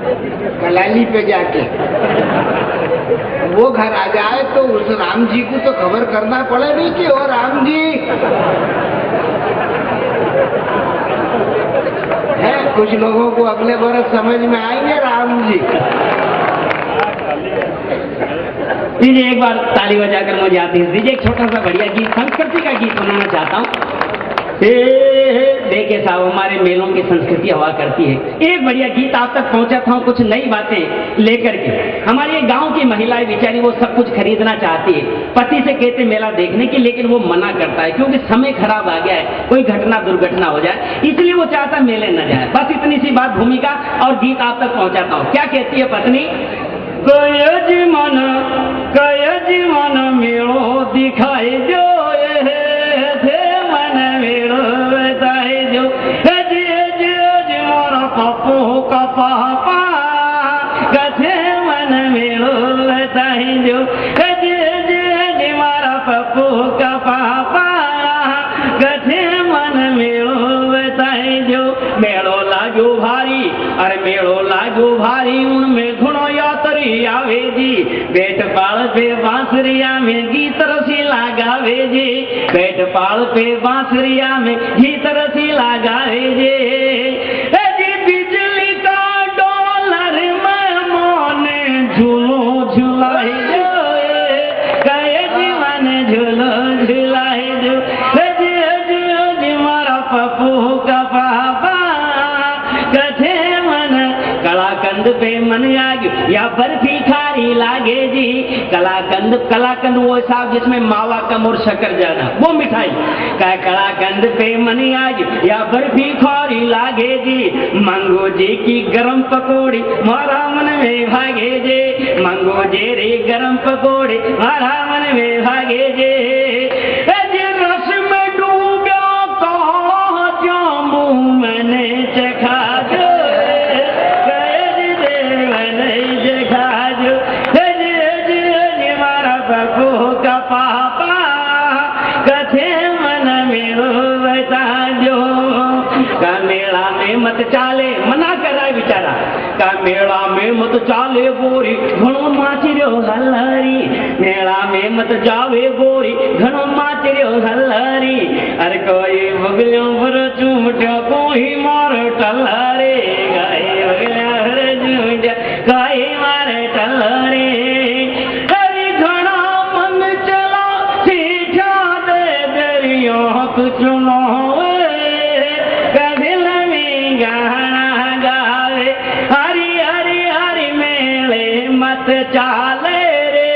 कलाली पे जाके वो घर आ जाए तो उस राम जी को तो खबर करना पड़े नहीं कि ओ राम जी है। कुछ लोगों को अगले बरस समझ में आएंगे राम जी। दीजिए एक बार ताली बजाकर मुझे आती है। दीजिए एक छोटा सा बढ़िया गीत, संस्कृति का गीत सुनाना चाहता हूँ। देखिए साहब, हमारे मेलों की संस्कृति हवा करती है। एक बढ़िया गीत आप तक पहुंचाता हूँ, कुछ नई बातें लेकर के। हमारी एक गांव की महिलाएं बेचारी वो सब कुछ खरीदना चाहती है, पति से कहते मेला देखने की, लेकिन वो मना करता है क्योंकि समय खराब आ गया है, कोई घटना दुर्घटना हो जाए, इसलिए वो चाहता मेले न जाए। बस इतनी सी बात, भूमिका और गीत आप तक पहुंचाता हूँ। क्या कहती है पत्नी? कय जीवन मेलो दिखाई जो मन मेलो बताए जो मोर पप्पू का पापा गथे मन मेलो बताए जो मारा पप्पू का पापा गथे मन मेलो बताए जो। मेलो लागो भारी, अरे मेलो लागो भारी, उनमें घुनो यात्री आवे जी, बेट पाल पे बांसुरिया में गीत रसी लगावे जी, बेट पाल पे बांसुरिया में गीत रसी लगावे जी। बिजली का डॉलर में मोने झूलो झुलाए जो, कहे जीवन झूलो झुलाए जो, मारा पप्पू का पापा कथे मन। कलाकंद पे मन आगे या बर्फी खारी लागे जी, कलाकंद वो साहब जिसमें मावा कम और शक्कर ज्यादा, वो मिठाई का। कलाकंद पे मन आगे या बर्फी खारी लागे जी, मंगो जी की गरम पकौड़ी मारा मन में भागे जे, मंगो जे रे गरम पकौड़ी मारा मन में भागे जे। रस में डूबा कहा जामू मैंने चखा जो, का पापा कथे मन मेरो बता जो। का मेला में मत चाले, मना कर रहा है बेचारा, का मेला में मत चाले गोरी घणो माचरियो हल्लारी, मेला में मत जावे गोरी घणो माचरियो हल्लारी, अरे कोई बगलियों पर चूमट्या कोई मार टल्लारे, गाय बगलियों पर चूमट्या कोई मार टल्लारे। चुनो कबिल में गाना गावे, हरी हरी हरी मेले मत चाले रे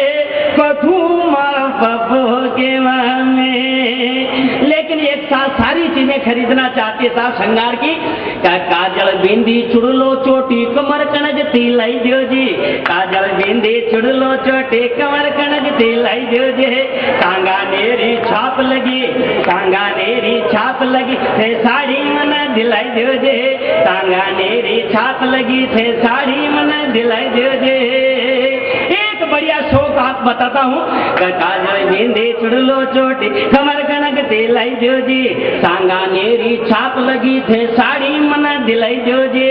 कथू मार पप्पू के में। लेकिन एक साथ सारी चीजें खरीदना चाहते साहब श्रृंगार की, काजल बिंदी चुड़लो चोटी कमर कनज तिलाई दियो जी, काजल बिंदी चुड़लो चोटी कमर कनज तिलाई दियो जी। टांगा नेरी छाप लगी, टांगा नेरी छाप लगी थे साड़ी मन दिलाई दियो जे, टांगा नेरी छाप लगी थे साड़ी मन दिलाई दियो जे। एक बढ़िया शौक आप बताता हूँ, काजल बिंदी चुड़लो चोटी कमर कनक दिलाई दियो जी, टांगा नेरी छाप लगी थे साड़ी मन दिलाई दियो जी।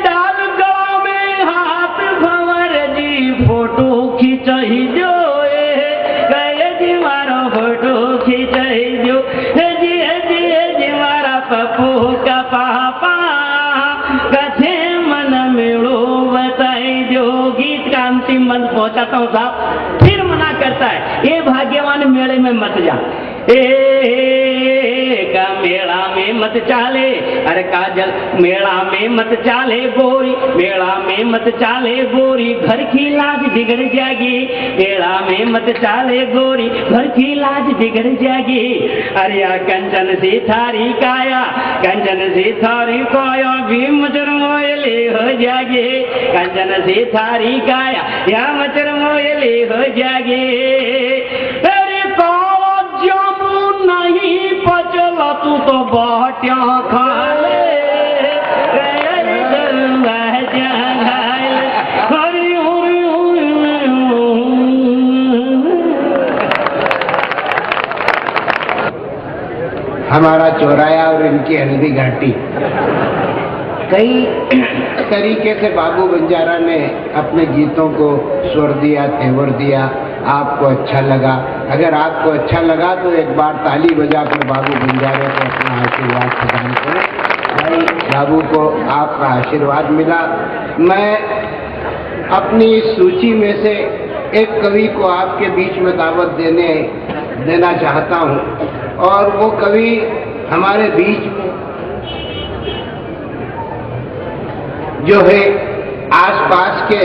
डाल गाँव में हाथ भंवर जी फोटो खिंचाई जो, गए जी मारो फोटो खिंचाई जो, जी मारा पप्पू का पापा कथे मन मेड़ो बताई जो। गीत का अंतिम मन पहुंचाता हूँ साहब, फिर मना करता है ये भाग्यवान मेले में मत जा, का मेला में मत चाले, अरे काजल मेला में मत चाले गोरी, मेला में मत चाले गोरी घर की लाज बिगड़ जाएगी, मेला में मत चाले गोरी घर की लाज बिगड़ जाएगी। अरे कंचन सी थारी काया, कंचन सी थारी काया भी मचर मोयली हो जाएगी, कंचन सी थारी काया या मचर मोयली हो जाएगी। नहीं पचला तू तो बाटिया खा ले, हमारा चौराया और इनकी हल्दी घाटी। कई तरीके से बाबू बंजारा ने अपने गीतों को स्वर दिया, तेवर दिया, आपको अच्छा लगा। अगर आपको अच्छा लगा तो एक बार ताली बजाकर बाबू बंजारे को अपना आशीर्वाद प्रदान करें। भाई बाबू को आपका आशीर्वाद मिला। मैं अपनी इस सूची में से एक कवि को आपके बीच में दावत देना चाहता हूँ, और वो कवि हमारे बीच में जो है आसपास के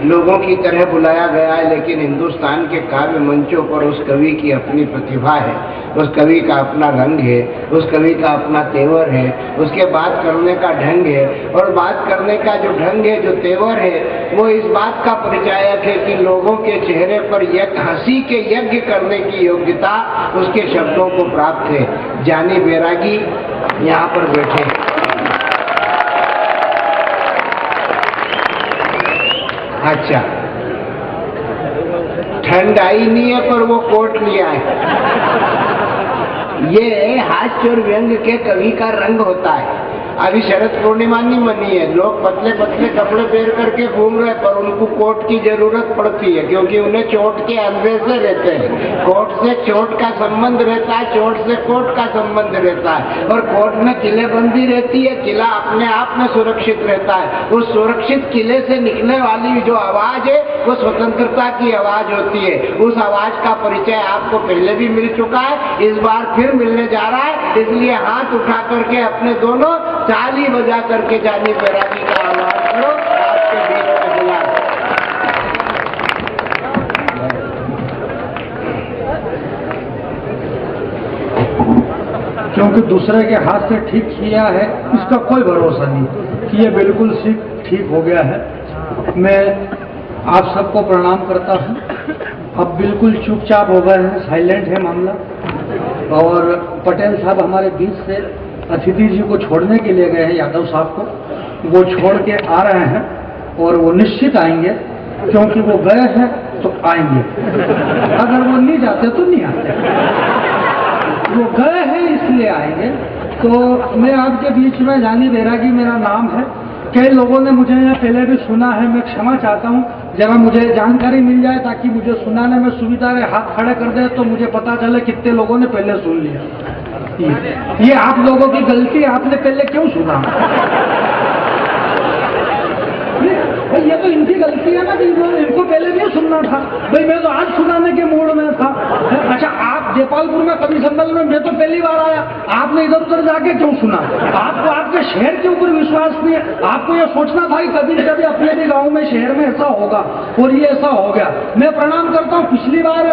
लोगों की तरह बुलाया गया है, लेकिन हिंदुस्तान के काव्य मंचों पर उस कवि की अपनी प्रतिभा है, उस कवि का अपना रंग है, उस कवि का अपना तेवर है, उसके बात करने का ढंग है, और बात करने का जो ढंग है, जो तेवर है, वो इस बात का परिचायक है कि लोगों के चेहरे पर हंसी के यज्ञ करने की योग्यता उसके शब्दों को प्राप्त है। जानी बैरागी यहाँ पर बैठे हैं। अच्छा, ठंड आई नहीं है पर वो कोट लिया है। ये हास्य और व्यंग के कवि का रंग होता है। अभी शरद पूर्णिमा नहीं मनी है, लोग पतले पतले कपड़े पहन करके घूम रहे, पर उनको कोट की जरूरत पड़ती है, क्योंकि उन्हें चोट के अंदेशे रहते हैं। कोट से चोट का संबंध रहता है, चोट से कोट का संबंध रहता है, और कोट में किलेबंदी रहती है, किला अपने आप में सुरक्षित रहता है। उस सुरक्षित किले से निकलने वाली जो आवाज है वो स्वतंत्रता की आवाज होती है। उस आवाज का परिचय आपको पहले भी मिल चुका है, इस बार फिर मिलने जा रहा है। इसलिए हाथ उठा करके अपने दोनों ताली बजा करके जानी बैरागी का आह्वान करो, आपके बीच में बुला। क्योंकि दूसरे के हाथ से ठीक किया है इसका कोई भरोसा नहीं कि ये बिल्कुल ठीक हो गया है। मैं आप सबको प्रणाम करता हूँ। अब बिल्कुल चुपचाप हो गए हैं, साइलेंट है मामला, और पटेल साहब हमारे बीच से अतिथि जी को छोड़ने के लिए गए हैं, यादव साहब को। वो छोड़ के आ रहे हैं और वो निश्चित आएंगे, क्योंकि वो गए हैं तो आएंगे। अगर वो नहीं जाते तो नहीं आते, वो गए हैं इसलिए आएंगे। तो मैं आपके बीच में जानी बैरागी मेरा नाम है। कई लोगों ने मुझे यहाँ पहले भी सुना है, मैं क्षमा चाहता हूँ। जरा मुझे जानकारी मिल जाए ताकि मुझे सुनाने में सुविधा रहे, हाथ खड़े कर दे तो मुझे पता चले कितने लोगों ने पहले सुन लिया। ये आप लोगों की गलती, आपने पहले क्यों सुना? ये तो इनकी गलती है ना कि इनको पहले नहीं सुनना था। भाई मैं तो आज सुनाने के मूड में था। अच्छा, आप जयपालपुर में कवि सम्मेलन में मैं तो पहली बार आया, आपने इधर उधर जाके क्यों सुना? आपको आपके शहर के ऊपर विश्वास नहीं है। आपको ये सोचना था कि कभी कभी अपने भी गाँव में शहर में ऐसा होगा, और ये ऐसा हो गया। मैं प्रणाम करता हूँ। पिछली बार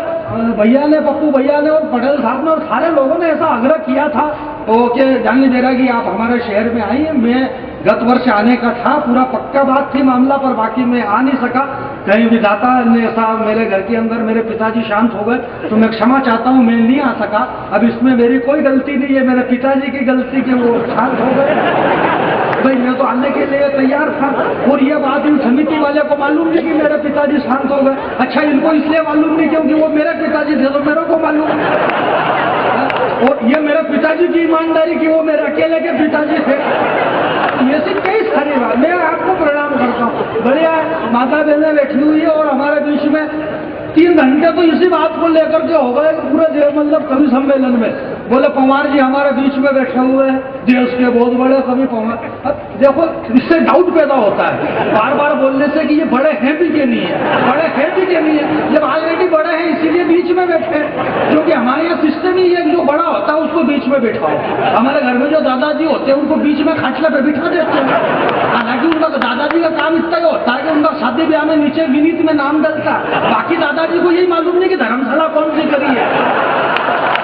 भैया ने, पप्पू भैया ने और पटेल साहब ने और सारे लोगों ने ऐसा आग्रह किया था कि जानी बैरागी आप हमारे शहर में आइए। मैं गत वर्ष आने का था, पूरा पक्का बात थी मामला, पर बाकी मैं आ नहीं सका। कहीं विधाता ने ऐसा, मेरे घर के अंदर मेरे पिताजी शांत हो गए, तो मैं क्षमा चाहता हूँ, मैं नहीं आ सका। अब इसमें मेरी कोई गलती नहीं है, मेरे पिताजी की गलती कि वो शांत हो गए। भाई मैं तो आने के लिए तैयार था, और ये बात इन समिति वाले को मालूम नहीं कि मेरे पिताजी शांत हो गए। अच्छा, इनको इसलिए मालूम नहीं क्योंकि वो मेरे पिताजी थे, तो मेरे को मालूम। और ये मेरे पिताजी की ईमानदारी कि वो मेरे अकेले के पिताजी थे। ऐसी कई सारी बात। मैं आपको प्रणाम करता हूँ। बढ़िया माता बहनें बैठी हुई है, और हमारे बीच में 3 घंटे तो इसी बात को लेकर के हो गए पूरे देश, मतलब कवि सम्मेलन में। बोले पवार जी हमारे बीच में बैठे हुए हैं, देश के बहुत बड़े कवि पवार। अब देखो, इससे डाउट पैदा होता है बार बार बोलने से कि ये बड़े हैं भी के नहीं है, बड़े हैं भी के नहीं है। जब ऑलरेडी बड़े हैं इसीलिए बीच में बैठे, क्योंकि हमारे यहाँ सिस्टम ही है, जो बड़ा होता है उसको बीच में बैठाओ। हमारे घर में जो दादाजी होते हैं उनको बीच में खाटला पे बिठा देते हैं। हालांकि उनका दादाजी का काम इतना ही होता है कि उनका शादी ब्याह में नीचे विनीत में नाम डलता है। बाकी दादाजी को यही मालूम नहीं कि धर्मशाला कौन सी करी है।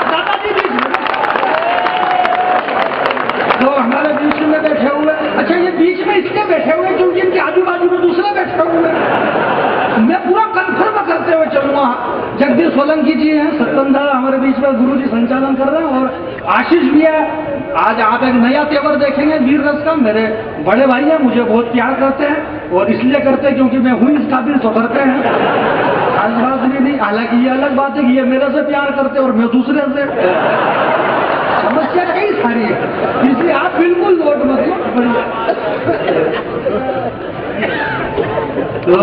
दादाजी बीच में तो हमारे बीच में बैठे हुए। अच्छा, ये बीच में इसलिए बैठे हुए क्योंकि इनके आजू बाजू में दूसरे बैठे हुए। मैं पूरा कंफर्म करते हुए चलूंगा। जगदीश सोलंकी जी हैं, सत्तनदा हमारे बीच में गुरु जी संचालन कर रहे हैं, और आशीष भी है। आज आप एक नया तेवर देखेंगे वीर रस का। मेरे बड़े भाई हैं, मुझे बहुत प्यार करते हैं, और इसलिए करते हैं क्योंकि मैं हूँ इस काबिल, तो करते हैं। आज बात भी नहीं। हालांकि ये अलग बात है कि ये मेरे से प्यार करते और मैं दूसरे से। समस्या कई सारी है, इसलिए आप बिल्कुल लोट मत लो।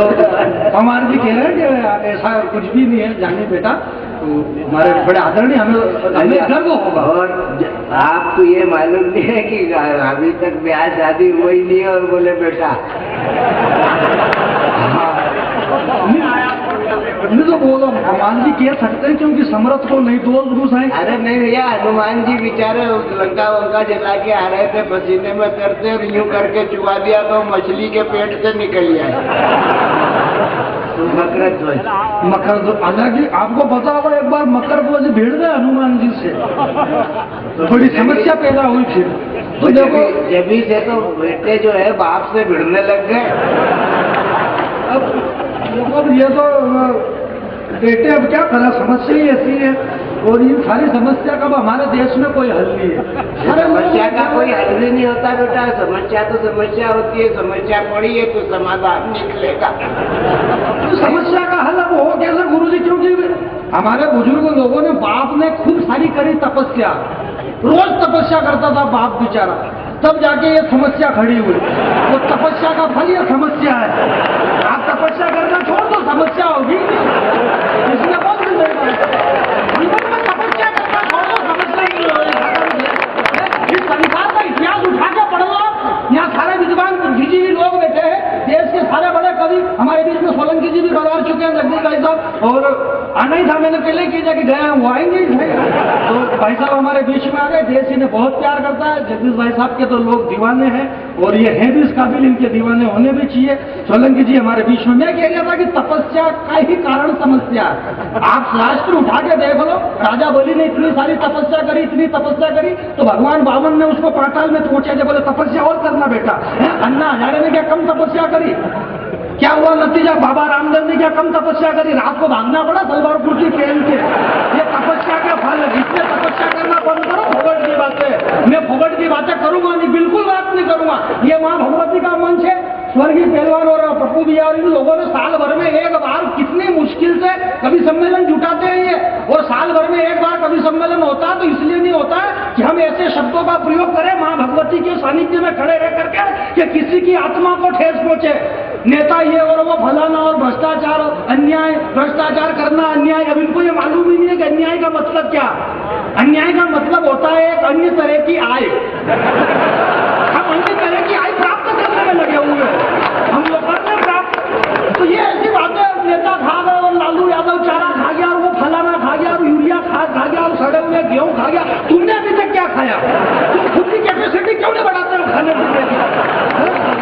तो हमारे जी कह रहे हैं कि ऐसा कुछ भी नहीं है जाने बेटा, तो हमारे बड़े आदरणीय हमें गर्व होगा। और आपको ये मालूम नहीं है कि अभी तक ब्याह शादी हुई नहीं है और बोले बेटा। मैं तो बोलो हनुमान जी कह सकते हैं क्योंकि समर्थ को नहीं दोष घुस है। अरे नहीं भैया, हनुमान जी बेचारे लंका वंका जला के आ रहे थे, पसीने में तरते और यूं करके चुबा दिया तो मछली के पेट से निकल आए। मकर ध्वज, मकर ध्वज, हालांकि आपको पता होगा एक बार मकर ध्वज भिड़ गए हनुमान जी से, थोड़ी समस्या पैदा हुई थी। तो देखो जभी से तो बेटे जो है बाप से भिड़ने लग गए। अब ये तो बेटे अब क्या करें, समस्या ही ऐसी है, और ये सारी समस्या का हमारे देश में कोई हल नहीं है। समस्या का कोई हल भी नहीं होता बेटा, समस्या तो समस्या होती है, समस्या पड़ी है तो समाधान निकलेगा। तो समस्या का हल अब हो कैसे गुरुजी, क्योंकि हमारे बुजुर्ग लोगों ने, बाप ने खूब सारी करी तपस्या, रोज तपस्या करता था बाप बेचारा, तब जाके ये समस्या खड़ी हुई। तो तपस्या का फल ये समस्या है। आप तपस्या करना छोड़ दो, समस्या होगी, इसमें कौन सी नई बात है? जीवन में तपस्या करना छोड़ दो, समस्या ही नहीं होगी। इस संसार का इतिहास उठा के पढ़ लो, यहाँ सारे विद्वान बुद्धिजीवी लोग बैठे हैं, देश के सारे बड़े कवि हमारे बीच में सोलंकी जी भी पधार चुके हैं, जगदीश भाई साहब, और आना ही था, मैंने पहले की जाके गया वो आएंगे ही। तो भाई साहब हमारे बीच में आ गए, देश इन्हें बहुत प्यार करता है, जगदीश भाई साहब के तो लोग दीवाने हैं, और ये हैं भी इस काबिल, इनके दीवाने होने भी चाहिए। सोलंकी जी हमारे बीच में, मैं कह रहा था कि तपस्या का ही कारण समस्या है। आप शास्त्र उठा के देख लो, राजा बलि ने इतनी सारी तपस्या करी, इतनी तपस्या करी, तो भगवान वामन ने उसको पाताल में पहुंचा दे, बोले तपस्या और करना बेटा। अन्ना हजारे ने क्या कम तपस्या करी? क्या हुआ नतीजा? बाबा रामदेव ने क्या कम तपस्या करी? रात को भागना पड़ा सलवार कुर्सी पहन के। ये तपस्या के फल है, इसमें तपस्या करना बंद करो, फोगट की बातें। मैं फोगट की बातें करूंगा नहीं, बिल्कुल बात नहीं करूंगा। ये माँ भगवती का मंच है, स्वर्गीय पहलवान और पप्पू भैया और इन लोगों ने साल भर में एक बार कितनी मुश्किल से कवि सम्मेलन जुटाते हैं ये, और साल भर में एक बार कवि सम्मेलन होता है तो इसलिए नहीं होता है कि हम ऐसे शब्दों का प्रयोग करें माँ भगवती के सानिध्य में खड़े रह करके कि किसी की आत्मा को ठेस पहुंचे। नेता ये और वो फलाना और भ्रष्टाचार, अन्याय, भ्रष्टाचार करना अन्याय। अब इनको ये मालूम ही नहीं है कि अन्याय का मतलब क्या। अन्याय का मतलब होता है एक अन्य तरह की आय। हम अन्य तरह की आय प्राप्त करने में लगे हुए हैं, हम लोग करने प्राप्त। तो ये ऐसी बातें, नेता खा गए और लालू यादव चारा खा गया और वो फलाना खा गया और यूरिया खाद खा गया और सड़े हुए गेहूं खा गया। तुमने अभी तक क्या खाया? तुम खुद की कैपेसिटी क्यों नहीं बढ़ाते हो खाने पीने की?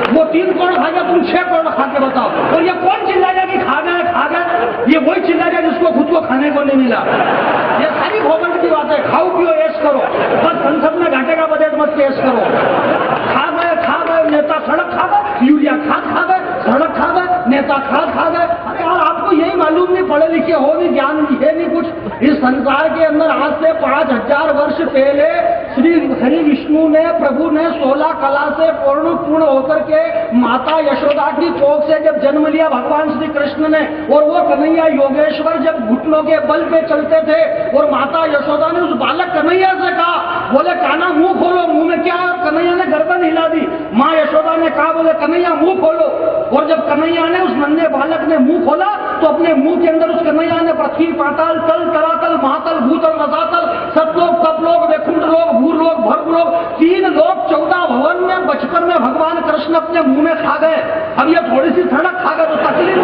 वो 3 करोड़ खा गया, तुम 6 करोड़ खा के बताओ। और ये कौन चिल्लाएगा कि खा गए खा गए? ये वही चिल्लाएगा जिसको खुद को खाने को नहीं मिला। ये सारी भोगंड की बात है। खाओ पियो ऐश करो, बस संसद में घाटे का बजट मत पेश करो। खा गए नेता, सड़क खा गए, यूरिया खाद खा गए, सड़क खा गए, नेता खाद खा गए। अरे यार आपको यही मालूम नहीं, पढ़े लिखे हो नहीं, ज्ञान है नहीं कुछ। इस संसार के अंदर आज से 5000 वर्ष पहले श्री हरि विष्णु ने, प्रभु ने 16 कला से पूर्ण होकर के माता यशोदा की कोख से जब जन्म लिया भगवान श्री कृष्ण ने, और वो कन्हैया योगेश्वर जब घुटनों के बल पे चलते थे, और माता यशोदा ने उस बालक कन्हैया से कहा, बोले कान्हा मुंह खोलो, मुंह में क्या है? और कन्हैया ने गर्दन हिला दी। माँ यशोदा ने कहा, बोले कन्हैया मुंह खोलो। और जब कन्हैया ने, उस नन्हे बालक ने मुंह खोला तो अपने मुंह के अंदर उस कन्हैया ने पृथ्वी, पाताल, तल, तलातल, महातल, भूतल, रसातल, सतलोक, तपलोक, वैकुंठ लोक, भूरलोक, भर्गलोक, 3 लोक 14 भवन में बचपन में भगवान कृष्ण अपने मुंह में खा गए। अब ये थोड़ी सी सड़क खा गए तो तकलीफ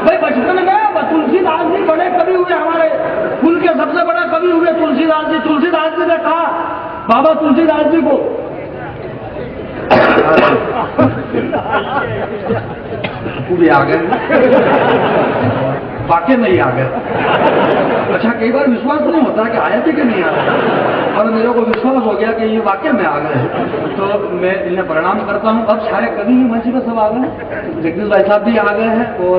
भाई। बचपन में तुलसीदास जी बड़े कवि हुए, हमारे कुल के सबसे बड़े कवि हुए तुलसीदास जी। तुलसीदास जी ने कहा बाबा तुलसीदास जी को, भी आ गए, वाकई नहीं आ गए। अच्छा कई बार विश्वास नहीं होता कि आया थे कि नहीं आया, और मेरे को विश्वास हो गया कि ये वाकई में आ गए, तो मैं इन्हें प्रणाम करता हूँ। अब सारे कवि ही मंच में सब आ गए, जगदीश भाई साहब भी आ गए हैं, और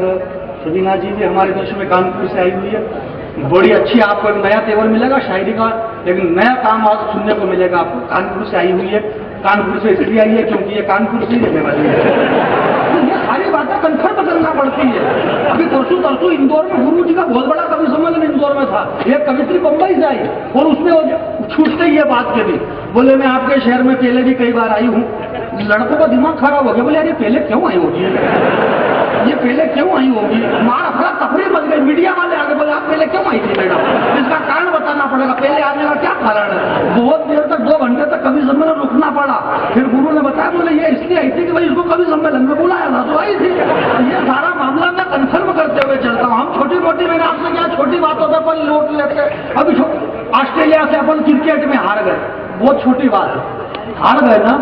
सदीना जी भी हमारे देश में कानपुर से आई हुई है। बड़ी अच्छी आपको एक नया तेवर मिलेगा शायरी का, लेकिन नया काम आज सुनने को मिलेगा आपको। कानपुर से आई हुई है, कानपुर से इसलिए आई है क्योंकि ये कानपुर से ही रहने वाली है। ये सारी बात बातें कंफर्म करना पड़ती है। अभी परसों इंदौर में गुरु जी का बहुत बड़ा कवि सम्मेलन इंदौर में था। एक कवित्री बम्बई से आई और उसने छूटते ही ये बात कही, बोले मैं आपके शहर में पहले भी कई बार आई हूँ। लड़कों का दिमाग खराब हो गया, बोले यार ये पहले क्यों आई होगी, ये पहले क्यों आई होगी। मार अफरा तफरी मच गई, मीडिया वाले आगे बोले आप पहले क्यों आई थी मैडम, इसका कारण बताना पड़ेगा, पहले आने का क्या कारण है। बहुत देर तक 2 घंटे तक कवि सम्मेलन रुकना पड़ा। फिर गुरु ने बताया, बोले ये इसलिए आई थी कि भाई इसको कवि सम्मेलन में बुलाया था तो आई थी। ये सारा मामला मैं कंफर्म करते हुए चलता हूँ। हम छोटी मोटी, मैंने आपसे क्या छोटी बातों पर अपन लौट लेते। अभी ऑस्ट्रेलिया से अपन क्रिकेट में हार गए, बहुत छोटी बात है, हार गए ना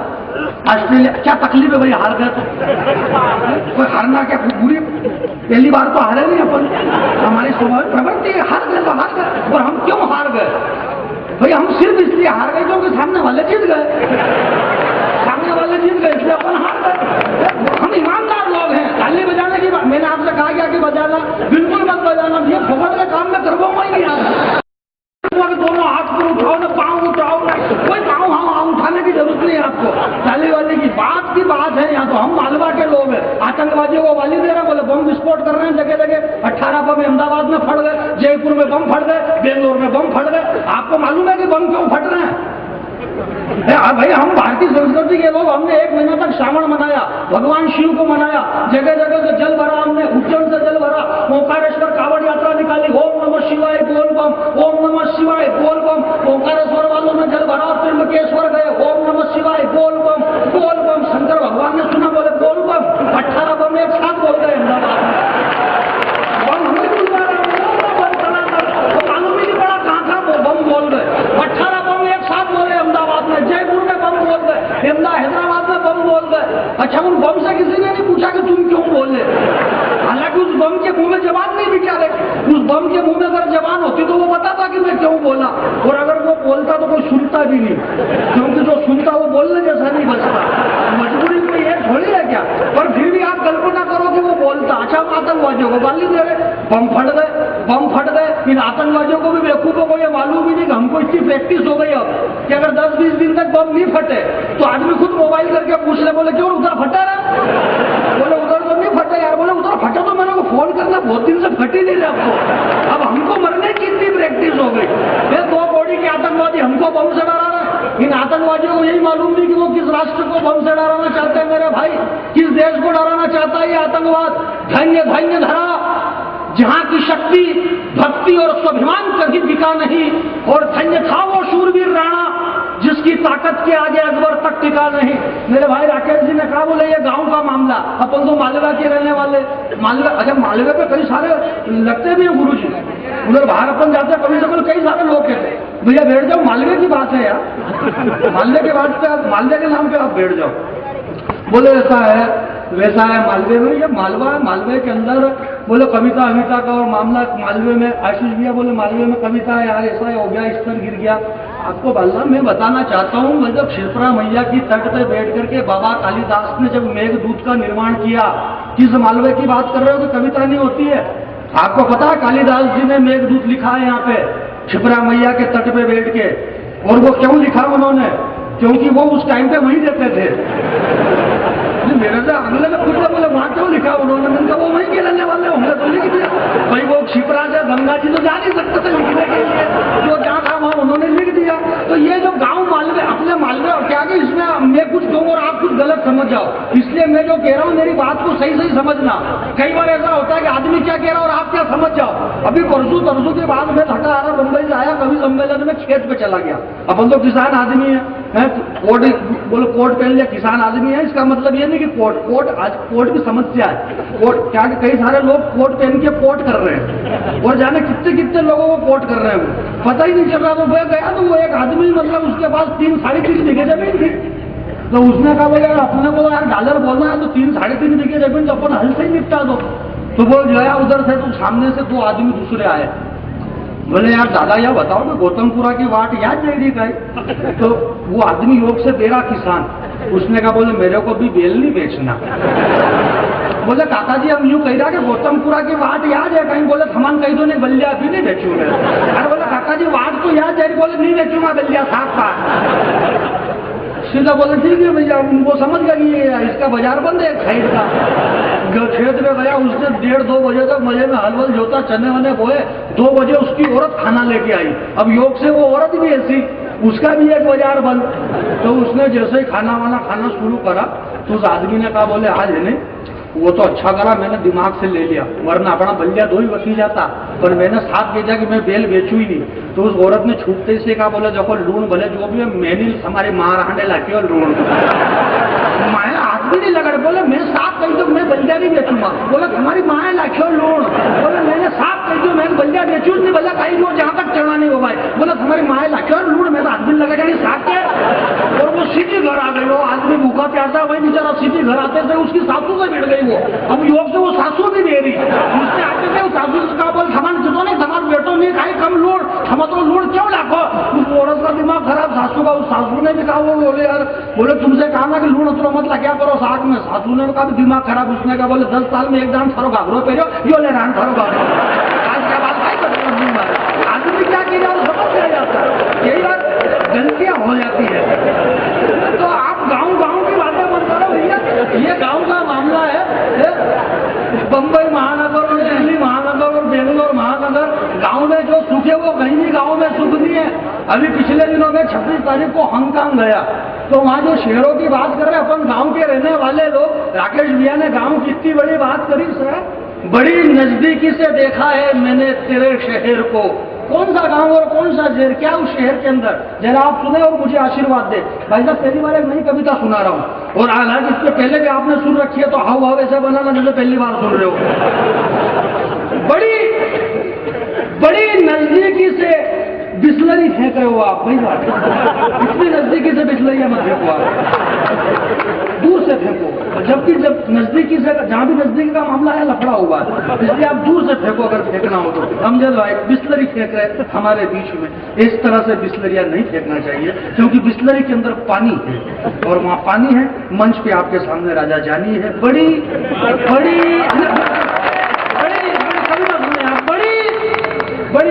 ऑस्ट्रेलिया, क्या तकलीफ है भाई हार गए तो, कोई हारना क्या बुरी, पहली बार तो हारे नहीं अपन, हमारी स्वाभाविक प्रवृत्ति है हार गए तो हार गए। और हम क्यों हार गए भाई, हम सिर्फ इसलिए हार गए क्योंकि सामने वाले जीत गए, सामने वाले जीत गए इसलिए अपन हार गए। हम ईमानदार लोग हैं। ताली बजाने की बात मैंने आपसे कहा क्या कि बजाना बिल्कुल मत बजाना, ये फोकट का काम में करवाऊंगा ही नहीं आता। दोनों हाथ पर उठाओ ना, पाँव उठाओ ना, कोई पाँव हाँ उठाने की जरूरत नहीं है आपको। ताली वाली की बात है। यहाँ तो हम मालवा के लोग हैं, आतंकवादियों को गाली दे रहे हैं, बोले बम विस्फोट कर रहे हैं जगह जगह। 18 बम अहमदाबाद में फट गए, जयपुर में बम फट गए, बेंगलोर में बम फट गए। आपको मालूम है कि बम क्यों फट रहे हैं? भाई हम भारतीय संस्कृति के लोग, हमने 1 महीना तक श्रावण मनाया, भगवान शिव को मनाया, जगह जगह से जल भरा, हमने उज्जैन से जल भरा, ओंकारेश्वर कावड़ यात्रा निकाली, ओम नमः शिवाय बोल बम, ओम नमः शिवाय बोल बम। ओंकारेश्वर वालों ने जल भरा, त्रिंबकेश्वर गए, ओम नमः शिवाय बोल बम बोल बम। शंकर भगवान ने सुना, बोले बोल बम, 18 बम एक साथ बोल गए अहमदाबाद में। मालूम ही नहीं पड़ा कहाँ कहाँ बम बोल गए, 18 बम एक साथ बोले अहमदाबाद में, जयपुर में बम बोल गए, हैदराबाद में बम बोल गए। अच्छा उन बम से किसी ने नहीं पूछा कि तुम क्यों बोले, हालांकि उस बम के मुंह में जबान नहीं बिचारे, उस बम के मुंह में अगर जबान होती तो वो बताता कि मैं क्यों बोला, और अगर वो बोलता तो कोई सुनता भी नहीं, क्योंकि जो सुनता वो बोलने जैसा नहीं बचता। मजबूरी कोई ये थोड़ी है क्या, पर फिर भी आप कल्पना करो कि वो बोलता। अच्छा आतंकवादियों को गाली दे रहे, बम फट गए। इन आतंकवादियों को भी, बेवकूफों को ये मालूम ही नहीं कि हमको इतनी प्रैक्टिस हो गई अब कि अगर 10-20 दिन तक बम नहीं फटे तो आदमी खुद मोबाइल करके पूछ ले, बोले क्यों उधर फटा रहा, बोले उधर तो नहीं फटा यार, बोले उधर फटा तो मैंने को फोन करना, बहुत दिन से फट ही नहीं रहे आपको। अब हमको मरने की इतनी प्रैक्टिस हो गई। फिर 2 कौड़ी के आतंकवादी हमको बम से डरा रहे। इन आतंकवादियों को यही मालूम नहीं कि वो किस राष्ट्र को बम से डराना चाहते हैं मेरे भाई, किस देश को डराना चाहता है ये आतंकवाद। धन्य धन्य धरा जहां की शक्ति, भक्ति और स्वाभिमान कभी बिका नहीं, और धन्य था वो शूरवीर राणा जिसकी ताकत के आगे अकबर तक टिका नहीं। मेरे भाई राकेश जी ने कहा, बोले ये गांव का मामला, अपन तो मालवा के रहने वाले, मालवा, अच्छा मालवे पे कई सारे लगते भी हैं गुरु जी, उधर बाहर अपन जाते हैं कभी से कई सारे लोग कहते भैया बैठ जाओ, मालवे की बात है यार, मालवे के बाद पे आप मालवे के नाम पे आप बैठ जाओ। बोले ऐसा है वैसा है मालवे में, ये मालवा है, मालवे के अंदर बोले कविता अमिता का और मामला मालवे में। आशीष भैया बोले मालवे में कविता है यार, ऐसा हो गया, स्तर गिर गया। आपको बल्ला मैं बताना चाहता हूँ, मतलब क्षिप्रा मैया की तट पे बैठ करके बाबा कालिदास ने जब मेघदूत का निर्माण किया, किस मालवे की बात कर रहे हो कि कविता नहीं होती है? आपको पता है कालिदास जी ने मेघदूत लिखा है यहाँ पे क्षिप्रा मैया के तट पे बैठ के, और वो क्यों लिखा उन्होंने? क्योंकि वो उस टाइम पे वहीं रहते थे। मेरे से अगले में पूछा, बोले वहां क्यों लिखा उन्होंने? मैंने कहा वो वहीं के रहने वाले होंगे तो लिख दिया। भाई वो क्षिप्रा से गंगा जी तो जा नहीं सकते थे लिखने के लिए, जो जहाँ था वहां उन्होंने लिख दिया। तो ये जो गांव मालवे, अपने मालवे, और क्या कि इसमें मैं कुछ कहूँ और आप कुछ गलत समझ जाओ, इसलिए मैं जो कह रहा हूँ मेरी बात को सही सही समझना। कई बार ऐसा होता है कि आदमी क्या कह रहा है और आप क्या समझ जाओ। अभी परसों के बाद मैं थका आ रहा मुंबई से आया, कवि सम्मेलन में खेत पे चला गया। अपन तो किसान आदमी है, कोट बोलो कोट पहन लिया, किसान आदमी है, इसका मतलब ये नहीं कि कोट आज कोट की समस्या है। कोट क्या कि कई सारे लोग कोट पहन के कोट कर रहे हैं, और जाने कितने लोगों को कोट कर रहे हैं, पता ही नहीं चल रहा। तो मैं गया तो वो एक आदमी, मतलब उसके पास 3-3.5 बीघे जमीन थी, तो उसने कहा बोले अपने को यार डॉलर बोलना है तो 3-3.5 बीघे जमीन तो अपन हल से ही निपटा दो। तो वो गया उधर से, तो सामने से 2 आदमी दूसरे आए, बोले यार दादा यह बताओ कि गौतमपुरा की वाट याद नहीं गई? तो वो आदमी योग से बेरा किसान, उसने कहा बोले मेरे को भी बेल नहीं बेचना। बोले काका जी हम यूं कह रहा कि गौतमपुरा की वाट याद है कहीं? बोले थमान कहीं तो नहीं, बल्लिया भी नहीं बेचूंगा। अरे बोले काका जी वाट तो याद है? बोले नहीं बेचूंगा बल्लिया, साफ सीधा बोले ठीक है भैया, उनको समझ गया कि ये इसका बाजार बंद है साइड का। जो खेत में गया उसने 1:30-2 बजे तक मजे में हल वल जोता, चने वने बोए। 2 बजे उसकी औरत खाना लेके आई। अब योग से वो औरत भी ऐसी, उसका भी एक बाजार बंद। तो उसने जैसे ही खाना वाना खाना शुरू करा तो उस आदमी ने कहा बोले आज है नहीं, वो तो अच्छा करा मैंने दिमाग से ले लिया, वरना अपना बल्लिया 2 ही बची जाता, पर मैंने साथ भेजा कि मैं बेल बेचू ही नहीं। तो उस औरत ने छूटते से कहा बोले देखो लूण भले जो भी है मैंने हमारी माँ रांडे लाके और लूण माए हाथ भी नहीं लगा। बोले मैं साफ कही तो मैं बल्लिया नहीं बेचूंगा। बोले तुम्हारी माँ लाखे लूण। बोले मैंने साफ कही तो मैं बल्लिया बेचू नहीं, बोला कहीं वो जहाँ तक चढ़ा नहीं हो भाई। बोला तुम्हारी माँ लाखे लूण, मैं तो हाथ भी लगा जानी साफ के। और वो सीधी घर आ गई। वो आदमी भूखा प्यासा वही बेचारा सीधी घर आते थे उसकी सासू से भिड़ गई वो। अब योग से वो सासू भी दे रही, उसने आते थे सासू से कहा बोल सामान जो नहीं सामान बेटो नहीं खाई कम लूण, हम तो लूण क्यों लाखो। उस औरत का दिमाग खराब, सासू का। उस सासू ने भी कहा वो बोले यार बोले तुमसे कहा ना कि लूण उतरो मत ला क्या करो साथ में। सासू ने कहा दिमाग खराब। उसने कहा बोले 10 साल में एक दान थारो घाघरो पहनो यो ले रहा थारो घाघरो। आज क्या बात भाई करो आदमी क्या किया और समझ में आ जाता है। यही बात गलतियां हो जाती है। तो आप गाँव की बातें मत करो भैया, ये गाँव का मामला है। बंबई महानगर और दिल्ली महानगर और बेंगलोर महानगर, गांव में जो सुख है वो कहीं भी गांव में सुख नहीं है। अभी पिछले दिनों में 26 तारीख को हांगकांग गया, तो वहाँ जो शहरों की बात कर रहे हैं अपन गांव के रहने वाले लोग, राकेश भैया ने गांव की इतनी बड़ी बात करी सर, बड़ी नजदीकी से देखा है मैंने तेरे शहर को। कौन सा गांव और कौन सा शहर, क्या उस शहर के अंदर, जरा आप सुने और मुझे आशीर्वाद दे। भाई साहब पहली बार एक नई कविता सुना रहा हूँ, और हालांकि इससे पहले भी आपने सुन रखी है, तो हाउ हाउ ऐसा बनाना जैसे पहली बार सुन रहे हो। बड़ी नजदीकी से बिस्लरी फेंक रहे हो आप भाई साहब, इतनी नजदीकी से बिस्लरी मत फेंको आप, दूर से फेंको। जबकि जब नजदीकी से, जहां भी नजदीकी का मामला है लफड़ा हुआ है, इसलिए आप दूर से फेंको अगर फेंकना हो तो। समझे भाई, बिस्लरी फेंक रहे हमारे बीच में, इस तरह से बिस्लरियां नहीं फेंकना चाहिए, क्योंकि बिस्लरी के अंदर पानी है, और वहां पानी है। मंच पे आपके सामने राजा जानी है, बड़ी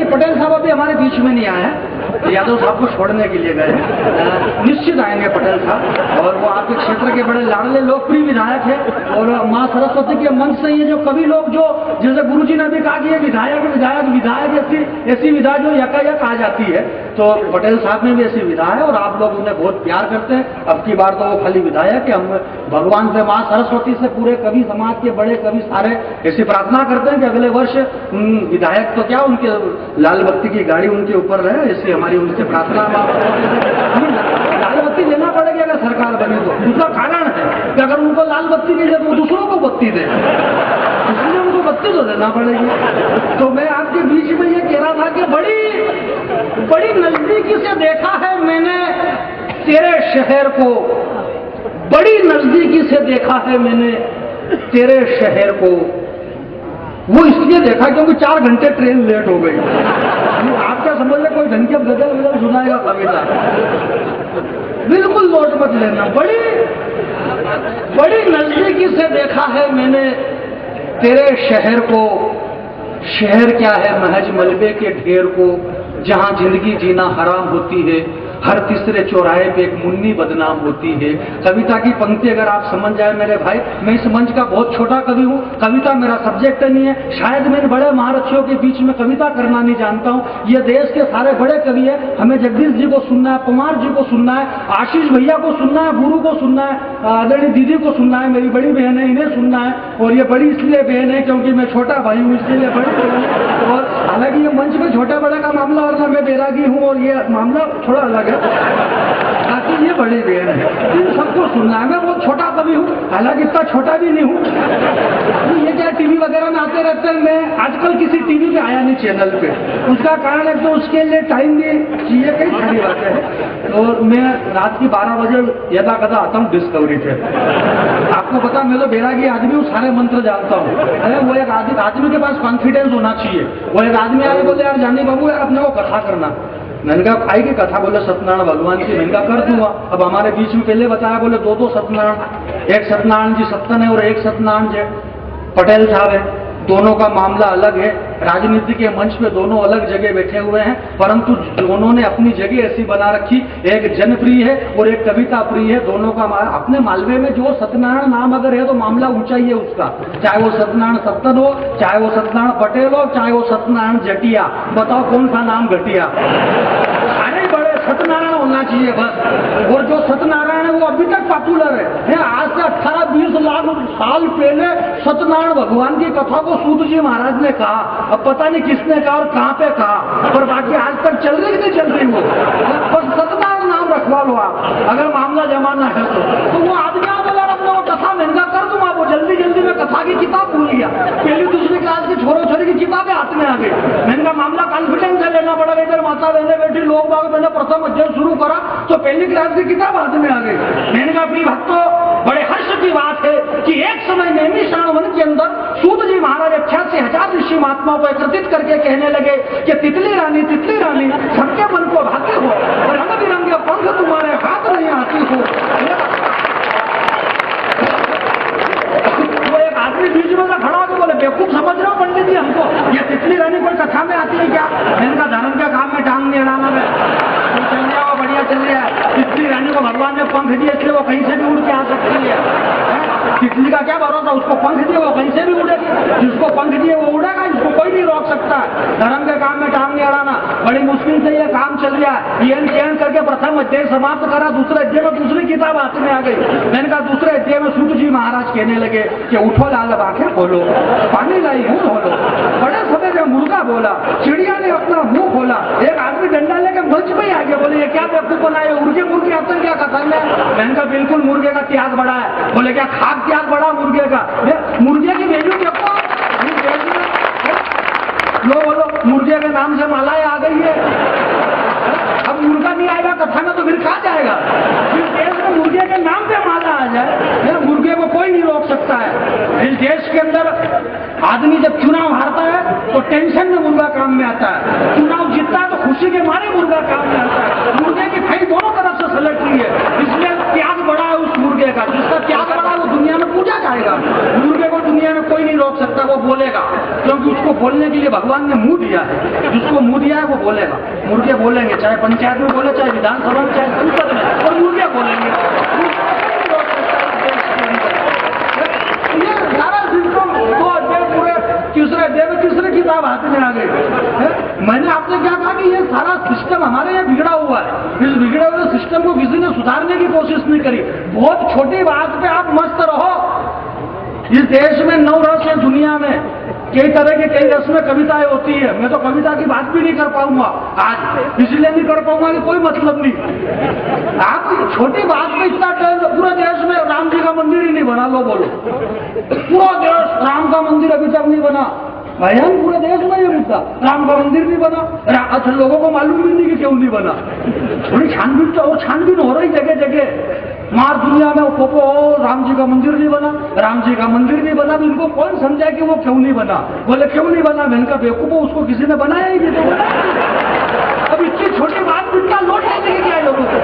पटेल साहब अभी हमारे बीच में नहीं आए हैं, यादव साहब को छोड़ने के लिए गए हैं। निश्चित आएंगे पटेल साहब, और वो आपके क्षेत्र के बड़े लाडले लोकप्रिय विधायक हैं, और माँ सरस्वती के मंच से ये जो कवि लोग जो, जैसे गुरुजी ने भी कहा कि ये विधायक ऐसी विधा जो यकायक आ जाती है, तो पटेल साहब में भी ऐसी विधा है, और आप लोग उन्हें बहुत प्यार करते हैं। अब की बार तो वो खाली विधायक है, हम भगवान से, माँ सरस्वती से, पूरे कवि समाज के बड़े कवि सारे ऐसी प्रार्थना करते हैं कि अगले वर्ष विधायक तो क्या उनके लाल बत्ती की गाड़ी उनके ऊपर रहे, ऐसी हमारी उनसे प्रार्थना। लाल बत्ती देना पड़ेगी अगर सरकार बने तो। दूसरा कारण है कि अगर उनको लाल बत्ती नहीं दे तो दूसरों को बत्ती दे, इसलिए उनको बत्ती तो देना पड़ेगी। तो मैं आपके बीच में ये कह रहा था कि बड़ी नजदीकी से देखा है मैंने तेरे शहर को, बड़ी नजदीकी से देखा है मैंने तेरे शहर को। वो इसलिए देखा क्योंकि 4 घंटे ट्रेन लेट हो गई। आप क्या समझ रहे कोई ढंग की गजल सुनाएगा कविता, बिल्कुल नोट मत लेना। बड़ी नजदीकी से देखा है मैंने तेरे शहर को। शहर क्या है, महज मलबे के ढेर को, जहां जिंदगी जीना हराम होती है, हर तीसरे चौराहे पे एक मुन्नी बदनाम होती है। कविता की पंक्ति अगर आप समझ जाए मेरे भाई, मैं इस मंच का बहुत छोटा कवि हूँ, कविता मेरा सब्जेक्ट नहीं है, शायद मैं बड़े महारथियों के बीच में कविता करना नहीं जानता हूँ। ये देश के सारे बड़े कवि है, हमें जगदीश जी को सुनना है, कुमार जी को सुनना है, आशीष भैया को सुनना है, गुरु को सुनना है, आदरणीय दीदी को सुनना है, मेरी बड़ी बहन है इन्हें सुनना है। और ये बड़ी इसलिए बहन है क्योंकि मैं छोटा भाई हूँ, इसलिए बड़ी बहन है। और हालांकि ये मंच में छोटा बड़ा का मामला, और मैं बैरागी हूँ, और ये मामला थोड़ा अलग है, ताकि ये बड़ी बहन है, इन सबको सुनना है। मैं बहुत छोटा कवि हूँ, हालांकि इतना छोटा भी नहीं हूँ। ये क्या टीवी वगैरह में आते रहते हैं, मैं आजकल किसी टीवी पे आया नहीं चैनल पे, उसका कारण है तो उसके लिए टाइम भी चाहिए, कई सारी बातें हैं। और मैं रात की 12 बजे यदा कदा आता हूँ डिस्कवरी पे। आपको पता मैं तो बैरागी आदमी हूँ, सारे मंत्र जानता हूँ। अरे वो एक आदमी के पास कॉन्फिडेंस होना चाहिए। वो एक आदमी आगे बोले यार जानी बाबू यार अपने को कथा करना, मैंने कहा आई की कथा, बोले सत्यनारायण भगवान की, मैंने कहा कर दूंगा। अब हमारे बीच में पहले बताया बोले 2 सत्यनारायण, एक सत्यनारायण जी सत्यन है और एक सत्यनारायण जी पटेल साहब है, दोनों का मामला अलग है। राजनीति के मंच पे दोनों अलग जगह बैठे हुए हैं, परंतु दोनों ने अपनी जगह ऐसी बना रखी, एक जनप्रिय है और एक कविता प्रिय है। दोनों का अपने मालवे में जो सत्यनारायण नाम अगर है तो मामला ऊंचा ही है उसका, चाहे वो सत्यनारायण सत्तन हो, चाहे वो सत्यनारायण पटेल हो, चाहे वो सत्यनारायण जटिया। बताओ कौन सा नाम घटिया? सारे बड़े सत्यनारायण होना चाहिए बस। और जो सत्यनारायण है वो अभी तक पॉपुलर है। आज से 18-20 लाख साल पहले सत्यनारायण भगवान की कथा को सूत जी महाराज ने कहा। अब पता नहीं किसने कहा और कहां पे कहा, पर बाकी आज तक चल रही नहीं चल रही वो। बस सत्यनारायण नाम रखवा लो आप, अगर मामला जमाना है तो वो आदमी बोला अपने वो कथा महंगा कर दूंगा। वो जल्दी जल्दी में कथा की किताब भूल गया, पहली दूसरी क्लास के छोरे छोरे की किताबें हाथ में आ गई। महंगा मामला कॉन्फिडेंस से लेना पड़ा। इधर माता बहने बैठी, लोग बाग मैंने प्रथम अध्ययन शुरू करा तो पहली क्लास की किताब हाथ में आ गई। मैंने कहा अपनी भक्तों, बड़े हर्ष की बात है कि एक समय नैमिषारण्य वन के अंदर सूत जी महाराज 88,000 ऋषि महात्माओं को एकत्रित करके कहने लगे कि तितली रानी सबके मन को भाते हो और रंग बिरंगे पंख तुम्हारे हाथ नहीं आती हो। वो एक आदमी बीच में खड़ा होकर बोले, बेवकूफ समझ रहे हो पंडित जी हमको? ये तितली रानी कोई कथा में आती है क्या? मैंने कहा धर्म के काम में टांग नहीं अड़ाना है, वो चल रहा है, बढ़िया चल रहा है। तितली रानी को भगवान ने पंख दिए, इसलिए वो कहीं से भी उड़ के आ सकती है। तितली का क्या भरोसा, उसको पंख दिए वो कहीं से भी उड़ेगी। जिसको पंख दिए वो उड़ेगा, इसको कोई नहीं रोक सकता। धर्म के काम में टांग नहीं अड़ाना। बड़ी मुश्किल से ये काम चल रहा है। ये चैन करके प्रथम अध्याय समाप्त करा, दूसरे अध्याय में दूसरी किताब हाथ में आ गई। मैंने कहा दूसरे अध्याय में सूत जी महाराज कहने लगे कि उठो लाल आंखें खोलो, पानी लाई मुंह खोलो। बड़े समय में मुर्गा बोला, चिड़िया ने अपना मुंह खोला। एक आदमी डंडा लेकर मंच में आ गया, बोले ये क्या बेवकूफ बनाए, मुर्गे मुर्गे आते क्या कथा में? मैंने कहा बिल्कुल मुर्गे का त्याग बड़ा है। बोले क्या खाक त्याग बड़ा मुर्गे का? मुर्गे की वैल्यू देखो, लो बोलो मुर्गे के नाम से मालाएं आ गई है। अब मुर्गा नहीं आएगा कथा में तो फिर कहा जाएगा? इस देश में मुर्गे के नाम पे माला आ जाए, मुर्गे को कोई नहीं रोक सकता है। इस देश के अंदर आदमी जब चुनाव हारता है तो टेंशन में मुर्गा काम में आता है, चुनाव जीतता है तो खुशी के मारे मुर्गा काम में आता है। मुर्गे की फैल दोनों तरफ से सलट रही है, इसलिए त्याग बड़ा है उस मुर्गे का। जिसका त्याग बड़ा है वो दुनिया में पूजा जाएगा। मुर्गे को दुनिया में कोई नहीं रोक सकता, वो बोलेगा, क्योंकि उसको बोलने के लिए भगवान ने मुंह दिया है। जिसको मुंह दिया है वो बोलेगा। मुर्गे बोलेंगे, चाहे पंचायत में बोले, चाहे विधानसभा में, चाहे संसद में, और मुर्गे बोलेंगे। तीसरे किताब हाथ में आ गई। मैंने आपसे क्या कहा कि ये सारा सिस्टम हमारे यहाँ बिगड़ा हुआ है। इस बिगड़े हुए सिस्टम को किसी ने सुधारने की कोशिश नहीं करी। बहुत छोटी बात पे आप मस्त रहो। इस देश में 9 रस है, दुनिया में कई तरह के कई रस में कविताएं होती है। मैं तो कविता की बात भी नहीं कर पाऊंगा आज, इसलिए नहीं कर पाऊंगा कि कोई मतलब नहीं। आप छोटी बात में इतना पूरे देश में राम जी का मंदिर ही नहीं बना, लो बोलो पूरा देश राम का मंदिर अभी तक नहीं बना। भयान पूरे देश में ये मुद्दा, राम का मंदिर नहीं बना। अच्छा लोगों को मालूम भी नहीं कि क्यों नहीं बना। थोड़ी छानबीन तो और छानबीन हो रही जगह जगह। मार दुनिया में वो राम जी का मंदिर नहीं बना, राम जी का मंदिर नहीं बना। इनको कौन समझाए कि वो क्यों नहीं बना? बोले क्यों नहीं बना? मैंने कहा बेवकूफ, उसको किसी ने बनाया ही नहीं तो। अब इतनी छोटी बात इतना लोट है क्या लोगों को?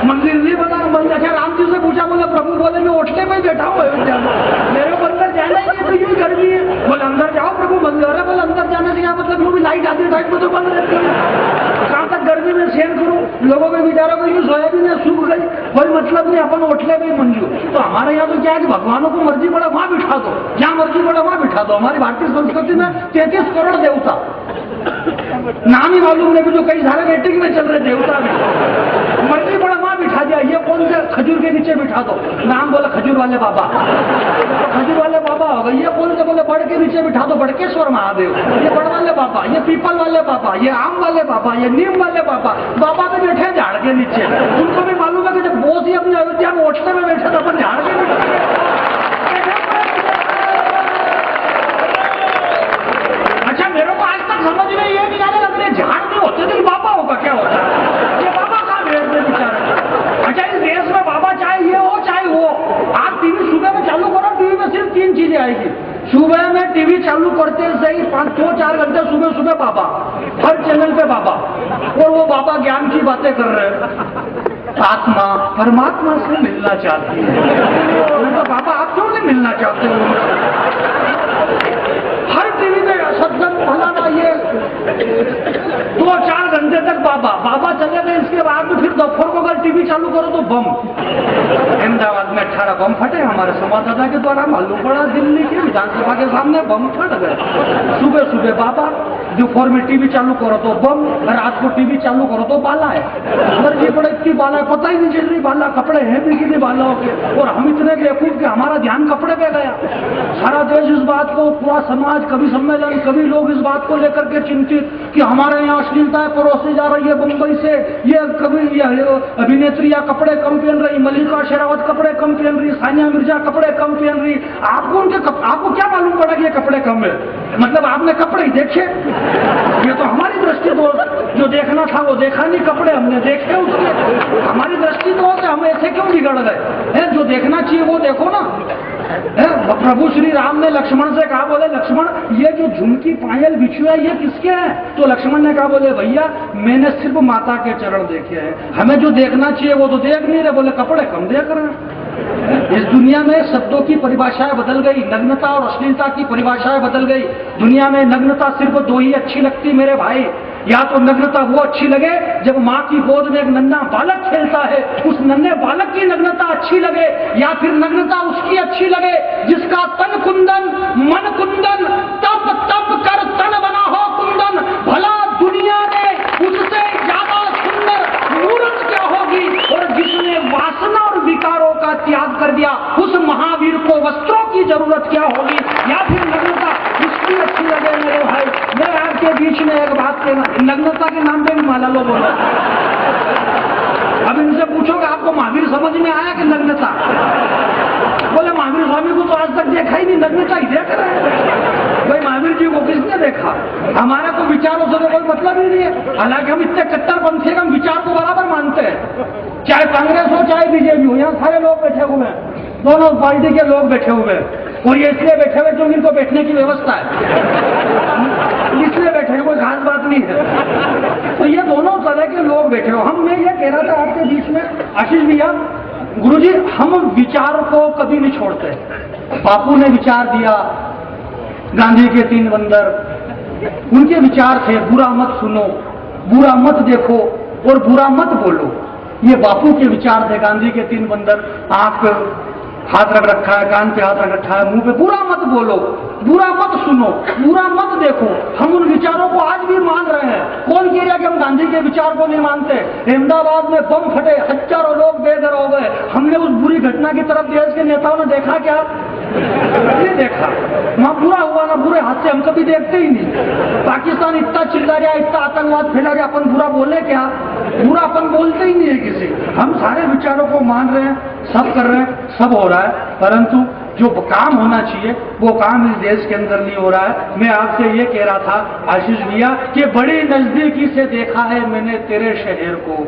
मंदिर नहीं बना, मंदिर। अच्छा राम जी से पूछा, बोले प्रभु, बोले मैं ओटले में बैठा हूँ अयोध्या में, मेरे को अंदर जाना ही नहीं, तो यूं गर्मी है। बोले अंदर जाओ प्रभु, मंदिर। अरे बोले अंदर जाने से क्या मतलब? यूं भी लाइट आती है, लाइट में तो बंद रहती है। कहाँ तक गर्मी में सहन करूं? लोगों के विचारों को यूं सोयाबीन में सूख गई, कोई मतलब नहीं, अपन ओटले में मंजूर। तो हमारे यहाँ तो क्या है कि भगवानों को मर्जी पड़ा वहां बिठा दो, जहां मर्जी पड़ा वहां बिठा दो। हमारी भारतीय संस्कृति में 33 करोड़ देवता, नाम ही मालूम नहीं, जो कई सारे वेटिंग में चल रहे देवता भी। मर्जी पड़ा वहां बिठा दिया। ये कौन से? खजूर के नीचे बिठा दो, नाम बोला खजूर वाले बाबा, खजूर वाले बाबा हो गए। ये कौन से? बोले बड़ के नीचे बिठा दो, बड़केश्वर महादेव। ये बड़ वाले बाबा, ये पीपल वाले बाबा, ये आम वाले बाबा, ये नीम वाले बाबा। बाबा भी बैठे झाड़ के नीचे। उनको भी मालूम है कि जब बोस ही अपनी अयोध्या में ओटले में बैठे तो अपन झाड़ के नीचे। अच्छा मेरे को आज तक समझ में ये नहीं आ रहा, अपने झाड़ में होते थे बाबा होगा क्या होता है? ये बाबा कहाँ बैठ गए बेचारे? अच्छा इस देश में बाबा चाहे ये हो चाहे वो, आप टीवी सुबह में चालू करो, टीवी में सिर्फ 3 चीजें आएगी। सुबह में टीवी चालू करते सही 2-4 घंटे सुबह सुबह बाबा, हर चैनल पे बाबा, और वो बाबा ज्ञान की बातें कर रहे हैं। आत्मा परमात्मा से मिलना चाहती है। तो बाबा आप क्यों नहीं मिलना चाहते हो? हर टीवी में सत्संग फला 2-4 घंटे तक बाबा चले गए। इसके बाद में फिर दोपहर को अगर टीवी चालू करो तो बम। अहमदाबाद में 18 बम फटे। हमारे संवाददाता के द्वारा मालूम पड़ा दिल्ली के विधानसभा के सामने बम फट गए। सुबह सुबह बाबा, दोपहर में टीवी चालू करो तो बम, रात को टीवी चालू करो तो बाला है। अगर ये पड़े इतनी बाला है, पता ही नहीं चल रही बाला कपड़े हैं भी कि नहीं बालाओं के। और हम इतने बेवकूफ कि हमारा ध्यान कपड़े पे गया। सारा देश इस बात को, पूरा समाज, कवि सम्मेलन, कवि लोग इस बात को लेकर के चिंतित कि हमारे यहाँ अश्लीलता परोसी जा रही है बंबई से। ये कवि अभिनेत्रियां कपड़े कम पहन रही, मलिका शेरावत कपड़े कम पहन रही, सानिया मिर्जा कपड़े कम पहन रही। आपको क्या मालूम पड़ा कि ये कपड़े कम है? मतलब आपने कपड़े ही देखे? ये तो हमारी दृष्टि दोष, जो देखना था वो देखा नहीं, कपड़े हमने देखे उसके। हमारी दृष्टि दोष है, हम ऐसे क्यों बिगड़ गए? जो देखना चाहिए वो देखो ना। प्रभु श्री राम ने लक्ष्मण से कहा, बोले लक्ष्मण ये जो झुमकी पायल बिछू है ये किसके हैं? तो लक्ष्मण ने कहा, बोले भैया मैंने सिर्फ माता के चरण देखे हैं, हमें जो देखना चाहिए वो तो देख नहीं रहे। बोले कपड़े कम देख रहे हैं। इस दुनिया में शब्दों की परिभाषाएं बदल गई, नग्नता और अश्लीलता की परिभाषाएं बदल गई। दुनिया में नग्नता सिर्फ 2 ही अच्छी लगती मेरे भाई। या तो नग्नता वो अच्छी लगे जब माँ की गोद में एक नन्हा बालक खेलता है, उस नन्हे बालक की नग्नता अच्छी लगे, या फिर नग्नता उसकी अच्छी लगे जिसका तन कुंदन, मन कुंदन, तप तप कर तन बना हो कुंदन। भला दुनिया में उससे ज्यादा सुंदर मूर्त क्या होगी? और जिसने वासना और विकारों का त्याग कर दिया, उस महावीर को वस्त्रों की जरूरत क्या होगी? या फिर नग्नता उसकी अच्छी लगे मेरे भाई। मैं आपके बीच में एक बात कहना, नग्नता के नाम पे भी माला लो बोलो। अब इनसे पूछोगे आपको महावीर समझ में आया कि नग्नता? बोले महावीर स्वामी को तो आज तक देखा ही नहीं, नग्नता ही देख रहे हैं। भाई महावीर जी को किसने देखा? हमारा तो विचारों से तो कोई मतलब ही नहीं है। हालांकि हम इतने कट्टरपंथी हैं, हम विचार को बराबर मानते हैं, चाहे कांग्रेस हो चाहे बीजेपी हो। यहाँ सारे लोग बैठे हुए हैं, दोनों पार्टी के लोग बैठे हुए हैं। और ये इसलिए बैठे हुए जो इनको बैठने की व्यवस्था है, इसलिए बैठे हैं, कोई खास बात नहीं है। तो ये दोनों तरह के लोग बैठे हो। मैं ये कह रहा था आपके बीच में आशीष भैया, गुरुजी हम विचार को कभी नहीं छोड़ते। बापू ने विचार दिया, गांधी के 3 बंदर, उनके विचार थे बुरा मत सुनो, बुरा मत देखो और बुरा मत बोलो। ये बापू के विचार थे। गांधी के 3 बंदर, आंख पे हाथ रख रखा है, कान पे हाथ रख रखा है, मुंह पे बुरा मत बोलो, बुरा मत सुनो, बुरा मत देखो। हम उन विचारों को आज भी मान रहे हैं। कौन कह रहा कि हम गांधी के विचार को नहीं मानते? अहमदाबाद में बम फटे, हजारों लोग बेघर हो गए। हमने उस बुरी घटना की तरफ देश के नेताओं ने देखा क्या? नहीं देखा। वहां बुरा हुआ ना, बुरे हाथ से हम कभी देखते ही नहीं। पाकिस्तान इतना चिल्ला रहा, इतना आतंकवाद फैला रहा, अपन बुरा बोले क्या? बुरा अपन बोलते ही नहीं है किसी। हम सारे विचारों को मान रहे हैं, सब कर रहे हैं, सब हो रहा है, परंतु जो काम होना चाहिए वो काम इस देश के अंदर नहीं हो रहा है। मैं आपसे ये कह रहा था आशीष भैया कि बड़ी नजदीकी से देखा है मैंने तेरे शहर को।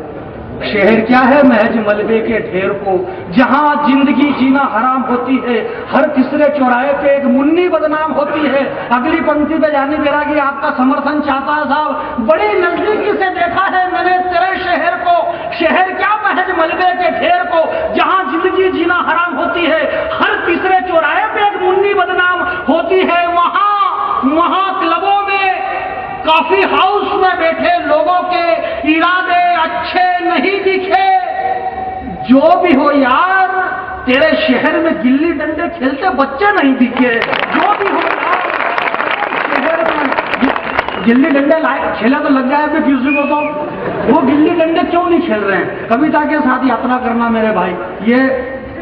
शहर क्या है? महज मलबे के ढेर को, जहां जिंदगी जीना हराम होती है। हर तीसरे चौराहे पे एक मुन्नी बदनाम होती है। अगली पंक्ति पे जानी बेरा की आपका समर्थन चाहता है साहब। बड़ी नजदीकी से देखा है मैंने तेरे शहर को। शहर क्या? महज मलबे के ढेर को, जहां जिंदगी जीना हराम होती है। हर तीसरे चौराहे पे एक मुन्नी बदनाम होती है। वहां क्लबों में, कॉफी हाउस में बैठे लोगों के इरादे अच्छे नहीं दिखे। जो भी हो यार, तेरे शहर में गिल्ली डंडे खेलते बच्चे नहीं दिखे। जो भी हो यार, शहर में गिल्ली डंडे खेला तो लग जाए किसी को, तो वो गिल्ली डंडे क्यों नहीं खेल रहे हैं? कविता के साथ यात्रा करना मेरे भाई, ये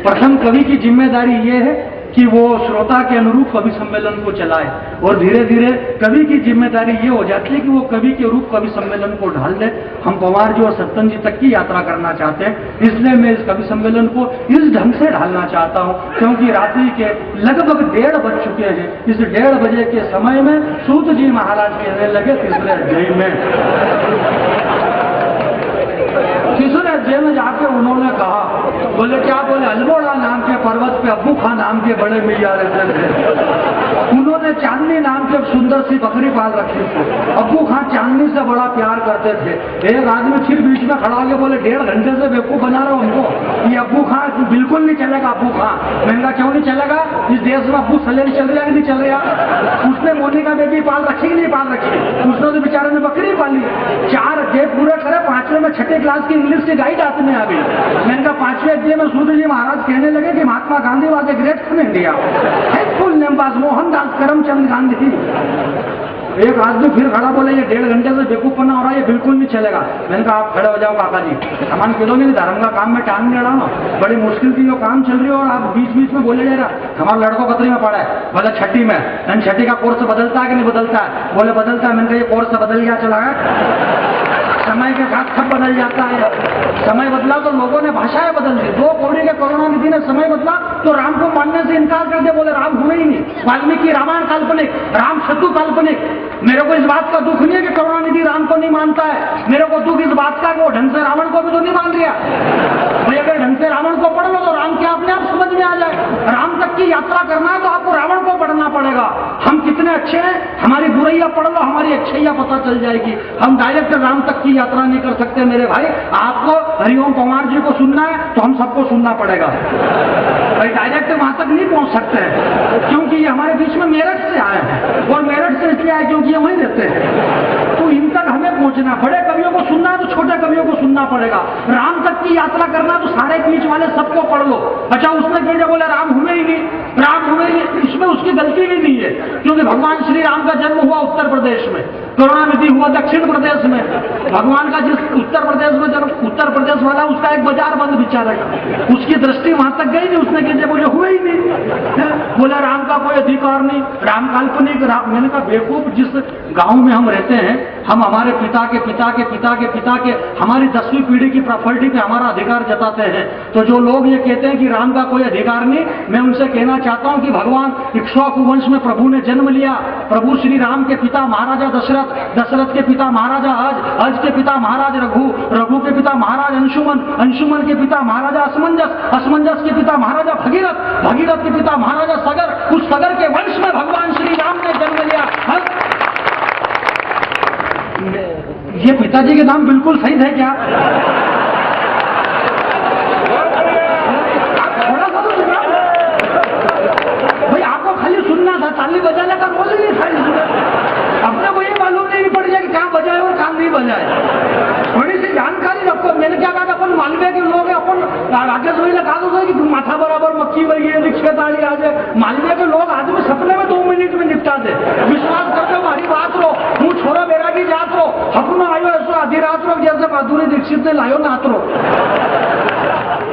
प्रथम कवि की जिम्मेदारी ये है कि वो श्रोता के अनुरूप कवि सम्मेलन को चलाए, और धीरे धीरे कवि की जिम्मेदारी ये हो जाती है कि वो कवि के रूप कवि सम्मेलन को ढाल दे। हम पवार जी और सत्तन जी तक की यात्रा करना चाहते हैं, इसलिए मैं इस कवि सम्मेलन को इस ढंग से ढालना चाहता हूँ, क्योंकि रात्रि के लगभग 1:30 बज चुके हैं। इस 1:30 बजे के समय में सूत जी महाराज कहने लगे तीसरे अध्याय में जाके उन्होंने कहा, बोले क्या? बोले अल्मोड़ा नाम के पर्वत पे अब्बू खां नाम के बड़े मियाँ रहते थे। उन्होंने चांदनी नाम के सुंदर सी बकरी पाल रखी थी। अब्बू खां चांदनी से बड़ा प्यार करते थे। एक आदमी फिर बीच में खड़ा होकर बोले 1.5 घंटे से बेवकूफ बना रहा हूं हमको। ये अब्बू खां बिल्कुल नहीं चलेगा अबू। हाँ, मैंने कहा क्यों नहीं चलेगा? इस देश में अबू सले नहीं चल रहा, नहीं चल रहा। उसने मोनिका बेबी पाल रखी कि नहीं पाल रखी? उसने तो बेचारे ने बकरी पाली। 4 अध्याय पूरे करे, 5वें में 6ठी क्लास की इंग्लिश की गाइड हाथ में आ गई। मैंने कहा 5वें अध्याय में सूर्य जी महाराज कहने लगे कि Mahatma Gandhi was a great in India. Full name was Mohandas Karamchand Gandhi. एक आदमी फिर खड़ा बोले ये 1.5 घंटे से बेवकूफपना हो रहा है, ये बिल्कुल नहीं चलेगा। मैंने कहा आप खड़े हो जाओ काका जी, हमारे कह दोगे धर्म का काम में टाइम नहीं रहा ना, बड़ी मुश्किल की जो काम चल रही है और आप बीच बीच में बोले जा रहा। हमारा लड़कों कतरी में पड़ा है, बोले 6ठी में। मैंने 6ठी का कोर्स बदलता है कि नहीं बदलता है? बोले बदलता है। मैंने कहा ये कोर्स बदल गया चला है, समय के साथ सब बदल जाता है। समय बदला तो लोगों ने भाषाएं बदल दी। 2 कौड़ी के करुणानिधि ने समय बदला तो राम को मानने से इनकार कर दिया, बोले राम हुए ही नहीं। वाल्मीकि रामायण काल्पनिक, राम सेतु काल्पनिक। मेरे को इस बात का दुख नहीं है कि करुणानिधि राम को नहीं मानता है, मेरे को दुख इस बात का कि वो ढंग से रावण को भी तो नहीं मान लिया। भाई अगर ढंग से रावण को पढ़ लो तो राम क्या अपने आप समझ में आ जाए। राम तक की यात्रा करना है तो आपको रावण को पढ़ना पड़ेगा। हम कितने अच्छे हैं, हमारी बुराइयां पढ़ लो, हमारी अच्छाइयां पता चल जाएगी। हम डायरेक्ट राम तक की यात्रा नहीं कर सकते मेरे भाई। आपको हरिओम पवार जी को सुनना है तो हम सबको सुनना पड़ेगा भाई, डायरेक्ट वहां तक नहीं पहुंच सकते हैं क्योंकि ये हमारे बीच में मेरठ से आए हैं और मेरठ से इसलिए आए क्योंकि ये वहीं रहते हैं। तो इन तक हमें पहुंचना, बड़े कवियों को सुनना है तो छोटे कवियों को सुनना पड़ेगा। राम तक की यात्रा करना तो सारे बीच वाले सबको पढ़ लो। अच्छा उसने कह बोले राम हुए ही नहीं, राम हुए ही नहीं, इसमें उसकी गलती भी नहीं है क्योंकि भगवान श्री राम का जन्म हुआ उत्तर प्रदेश में, करुणानिधि हुआ दक्षिण प्रदेश में। भगवान का जिस उत्तर प्रदेश में जन्म, उत्तर प्रदेश वाला उसका एक बाजार बंद बेचारा का, उसकी दृष्टि वहां तक गई नहीं। उसने कहा बोले हुए ही नहीं, बोला राम का कोई अधिकार नहीं, राम काल्पनिक। मैंने कहा बेवकूफ, जिस गांव में हम रहते हैं, हम हमारे पिता के पिता के पिता के पिता के हमारी 10वीं पीढ़ी की प्रॉपर्टी पे हमारा अधिकार जताते हैं। तो जो लोग ये कहते हैं कि राम का कोई अधिकार नहीं, मैं उनसे कहना चाहता हूं कि भगवान इक्ष्वाकु वंश में प्रभु ने जन्म लिया। प्रभु श्री राम के पिता महाराजा दशरथ, दशरथ के पिता महाराजा अज के पिता महाराज रघु, रघु के पिता महाराज अंशुमन, अंशुमन के पिता महाराजा असमंजस, असमंजस के पिता महाराजा भगीरथ, भगीरथ के पिता महाराजा सगर। उस सगर के वंश में भगवान श्री राम ने जन्म लिया। ये पिताजी के नाम बिल्कुल सही थे क्या? थोड़ा सा तो सुना भाई, आपको खाली सुनना था, ताली बजाने का रोल ही नहीं था। अपने को ये मालूम नहीं पड़ जाए कि कहाँ बजाए और कहाँ नहीं बजाए। थोड़ी सी जानकारी रखो। मैंने क्या कहा, अपन मालवे के लोग हैं, अपन राकेश भाई ने कहा था कि माथा बराबर मक्की बन गई, रिक्शेदारी आ जाए। मालवे के लोग आदमी सपने में 2 मिनट में निपटा दे। विश्वास करके हमारी बात रो, हूँ छोरो मेरा की जात रो, अपनो आयो ऐसो आधी रात रो, जैसे माधुरी दीक्षित ने लायो नात रो।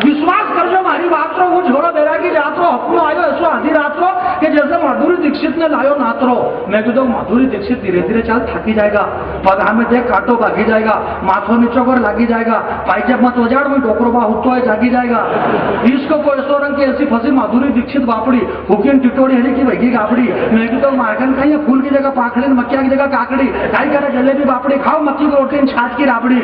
विश्वास कर जो हमारी बात रो, वो छोरो मेरा की जात रो, अपनो आयो ऐसो आधी रात रो कि जैसे माधुरी दीक्षित ने लायो नात रो। मैं कहता हूँ माधुरी दीक्षित धीरे धीरे चल थकी जाएगा, पगा में देख काटो भागी जाएगा, माथो नीचो कर लागी जाएगा, पाइजब मत वजाड़ में डोकरो बा हुतो है जागी जाएगा। इसको कोई ऐसो रंग की ऐसी फंसी माधुरी दीक्षित बापड़ी, हुकिन टिटोड़ी हरी की भगी गापड़ी। मैं कहता हूँ मार्गन खाइए, फूल की जगह पाखड़ी, मक्किया की जगह काकड़ी, खाई करे जलेबी बापड़ी, खाओ मक्की की रोटी छाछ की राबड़ी।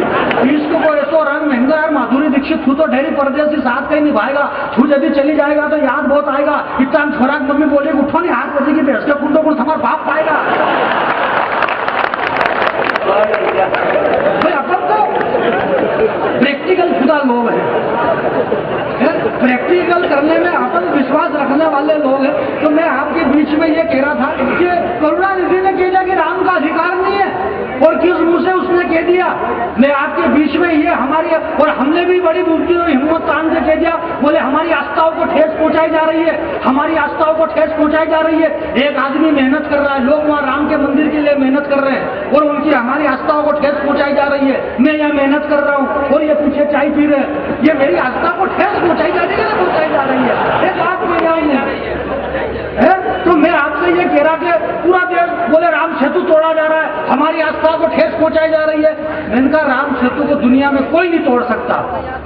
इसको कोई ऐसो रंग महंगा यार माधुरी दीक्षित, तू तो ढेरी परदेसी साथ कहीं निभाएगा, तू यदि चली जाएगा तो याद बहुत आएगा। इतना खोराक मम्मी बोले उठो नहीं, हाथ बजेगी भैंस के कुंडो को हमारा बाप पाएगा। भाई अपन तो प्रैक्टिकल खुदा लोग हैं, प्रैक्टिकल करने में अपन विश्वास रखने वाले लोग हैं। तो मैं आपके बीच में ये कह रहा था कि करुणानिधि ने कह दिया कि राम का अधिकार नहीं है, और किस मुंह से उसने कह दिया। मैं आपके बीच में ये हमारी, और हमने भी बड़ी बुद्धि और हिम्मत तान से कह दिया, बोले हमारी आस्थाओं को ठेस पहुंचाई जा रही है, हमारी आस्थाओं को ठेस पहुंचाई जा रही है। एक आदमी मेहनत कर रहा है, लोग वहाँ राम के मंदिर के लिए मेहनत कर रहे हैं और उनकी हमारी आस्थाओं को ठेस पहुंचाई जा रही है। मैं यहाँ मेहनत कर रहा हूँ और ये पीछे चाय पी रहे हैं, ये मेरी आस्था को ठेस पहुंचाई जा रही है, पहुंचाई जा रही है। एक बात में है तो मैं आपसे ये कह रहा कि पूरा देश बोले राम सेतु तोड़ा जा रहा है, हमारी आस्था को ठेस पहुंचाई जा रही है। इनका राम सेतु को दुनिया में कोई नहीं तोड़ सकता।